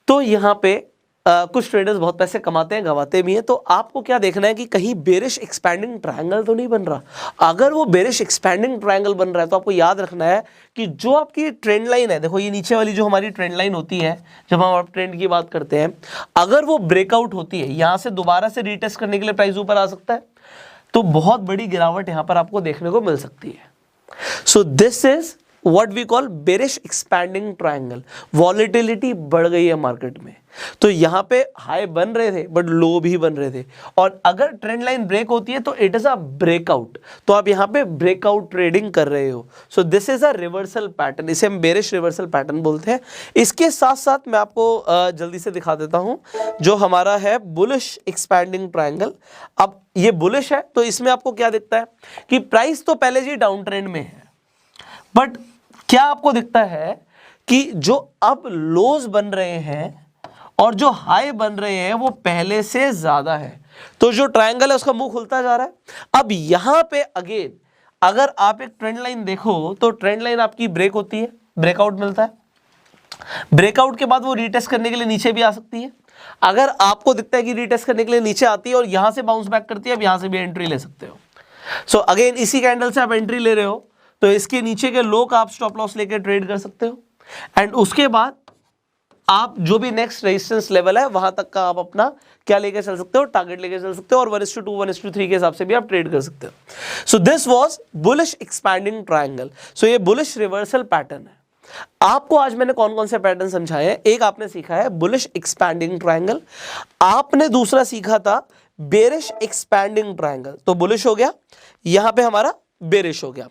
तो यहां पे कुछ ट्रेडर्स बहुत पैसे कमाते हैं, गंवाते भी हैं। तो आपको क्या देखना है कि कहीं बेरिश एक्सपैंडिंग ट्रायंगल तो नहीं बन रहा। अगर वो बेरिश एक्सपैंडिंग ट्रायंगल बन रहा है तो आपको याद रखना है कि जो आपकी ट्रेंड लाइन है, देखो ये नीचे वाली जो हमारी ट्रेंड लाइन होती है जब हम ट्रेंड की बात करते हैं, अगर वो ब्रेकआउट होती है, यहां से दोबारा से रीटेस्ट करने के लिए प्राइस ऊपर आ सकता है, तो बहुत बड़ी गिरावट यहां पर आपको देखने को मिल सकती है। So this is what we call bearish expanding triangle. Volatility बढ़ गई है मार्केट में, तो यहां पे हाई बन रहे थे बट लो भी बन रहे थे, और अगर ट्रेंड लाइन ब्रेक होती है तो इट इज अ ब्रेकआउट, तो आप यहां पे ब्रेकआउट ट्रेडिंग कर रहे हो। So this is a reversal pattern, इसे हम बेरिश रिवर्सल पैटर्न बोलते हैं। इसके साथ साथ मैं आपको जल्दी से दिखा देता हूं जो हमारा है बुलिश एक्सपैंडिंग ट्रायंगल। अब ये बुलिश है तो इसमें आपको क्या दिखता है कि प्राइस तो पहले जी डाउन ट्रेंड में है, बट क्या आपको दिखता है कि जो अब लोज बन रहे हैं और जो हाई बन रहे हैं वो पहले से ज्यादा है, तो जो ट्रायंगल है उसका मुंह खुलता जा रहा है। अब यहां पे अगेन अगर आप एक ट्रेंड लाइन देखो तो ट्रेंड लाइन आपकी ब्रेक होती है, ब्रेकआउट मिलता है, ब्रेकआउट के बाद वो रीटेस्ट करने के लिए नीचे भी आ सकती है। अगर आपको दिखता है कि रीटेस्ट करने के लिए नीचे आती है और यहां से बाउंस बैक करती है, अब यहां से भी एंट्री ले सकते हो। सो अगेन इसी कैंडल से आप एंट्री ले रहे हो तो इसके नीचे के लो का आप स्टॉप लॉस लेकर ट्रेड कर सकते हो, एंड उसके बाद आप जो भी नेक्स्ट रेजिस्टेंस लेवल है वहां तक का आप अपना क्या लेके चल सकते हो, टारगेट लेके चल सकते हो, और 1:2 1:3 के हिसाब से भी आप ट्रेड कर सकते हो। So this was bullish expanding triangle. So ये बुलिश रिवर्सल पैटर्न है। आपको आज मैंने कौन कौन से पैटर्न समझाए हैं, एक आपने सीखा है बुलिश एक्सपैंडिंग ट्रायंगल, आपने दूसरा सीखा था बेरिश एक्सपैंडिंग ट्रायंगल, तो बुलिश हो गया, यहां पे हमारा बेरिश हो गया।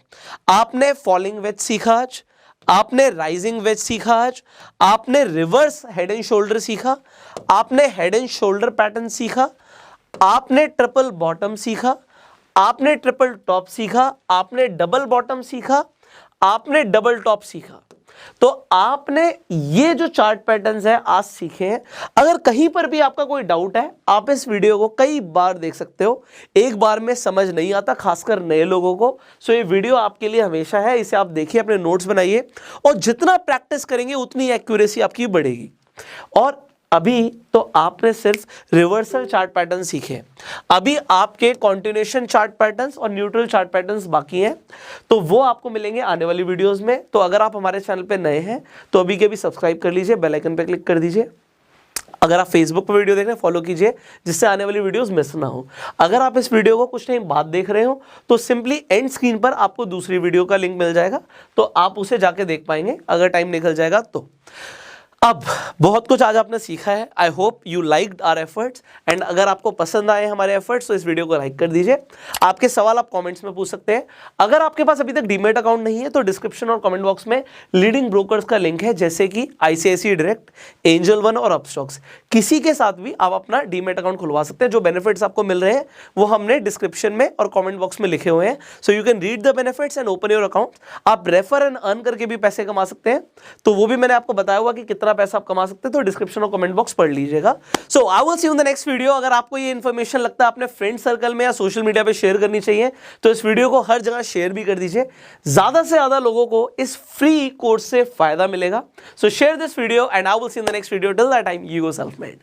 आपने फॉलिंग वेज सीखा आज, आपने राइजिंग वेज सीखा आज, आपने रिवर्स हेड एंड शोल्डर सीखा, आपने हेड एंड शोल्डर पैटर्न सीखा, आपने ट्रिपल बॉटम सीखा, आपने ट्रिपल टॉप सीखा, आपने डबल बॉटम सीखा, आपने डबल टॉप सीखा। तो आपने ये जो चार्ट पैटर्न्स है आज सीखे हैं। अगर कहीं पर भी आपका कोई डाउट है आप इस वीडियो को कई बार देख सकते हो, एक बार में समझ नहीं आता खासकर नए लोगों को। सो ये वीडियो आपके लिए हमेशा है, इसे आप देखिए, अपने नोट्स बनाइए, और जितना प्रैक्टिस करेंगे उतनी एक्यूरेसी आपकी बढ़ेगी। और अभी तो आपने सिर्फ रिवर्सल चार्ट पैटर्न सीखे, अभी आपके कॉन्टिन्यूएशन चार्ट पैटर्न्स और न्यूट्रल चार्ट पैटर्न्स बाकी हैं, तो वो आपको मिलेंगे आने वाली वीडियोस में। तो अगर आप हमारे चैनल पे नए हैं तो अभी के भी सब्सक्राइब कर लीजिए, बेल आइकन पे क्लिक कर दीजिए। अगर आप फेसबुक पर वीडियो देख रहे हैं फॉलो कीजिए जिससे आने वाली वीडियोस मिस ना हो। अगर आप इस वीडियो को कुछ टाइम बाद देख रहे हो तो सिंपली एंड स्क्रीन पर आपको दूसरी वीडियो का लिंक मिल जाएगा, तो आप उसे जाके देख पाएंगे अगर टाइम निकल जाएगा तो। अब बहुत कुछ आज आपने सीखा है, I hope you liked our efforts, and अगर आपको पसंद आए हमारे एफर्ट्स तो इस वीडियो को लाइक कर दीजिए। आपके सवाल आप कमेंट्स में पूछ सकते हैं। अगर आपके पास अभी तक डीमेट अकाउंट नहीं है तो डिस्क्रिप्शन और कमेंट बॉक्स में लीडिंग ब्रोकर्स का लिंक है, जैसे कि ICICI डायरेक्ट, एंजल वन और अपस्टॉक्स। किसी के साथ भी आप अपना डीमेट अकाउंट खुलवा सकते हैं। जो बेनिफिट्स आपको मिल रहे हैं वो हमने डिस्क्रिप्शन में और कॉमेंट बॉक्स में लिखे हुए हैं, so you can read the benefits and open your account. आप रेफर एंड अर्न करके भी पैसे कमा सकते हैं, तो वो भी मैंने आपको बताया हुआ कि कितना पैसा आप कमा सकते हैं, तो डिस्क्रिप्शन और कमेंट बॉक्स पढ़ लीजिएगा। So I will see you in the next video. अगर आपको ये इन्फॉर्मेशन लगता है अपने फ्रेंड सर्कल में या सोशल मीडिया पे शेयर करनी चाहिए तो इस वीडियो को हर जगह शेयर भी कर दीजिए, ज्यादा से ज्यादा लोगों को इस फ्री कोर्स से फायदा मिलेगा। सो share this video and I will see you in the next video. Till that time you go self made.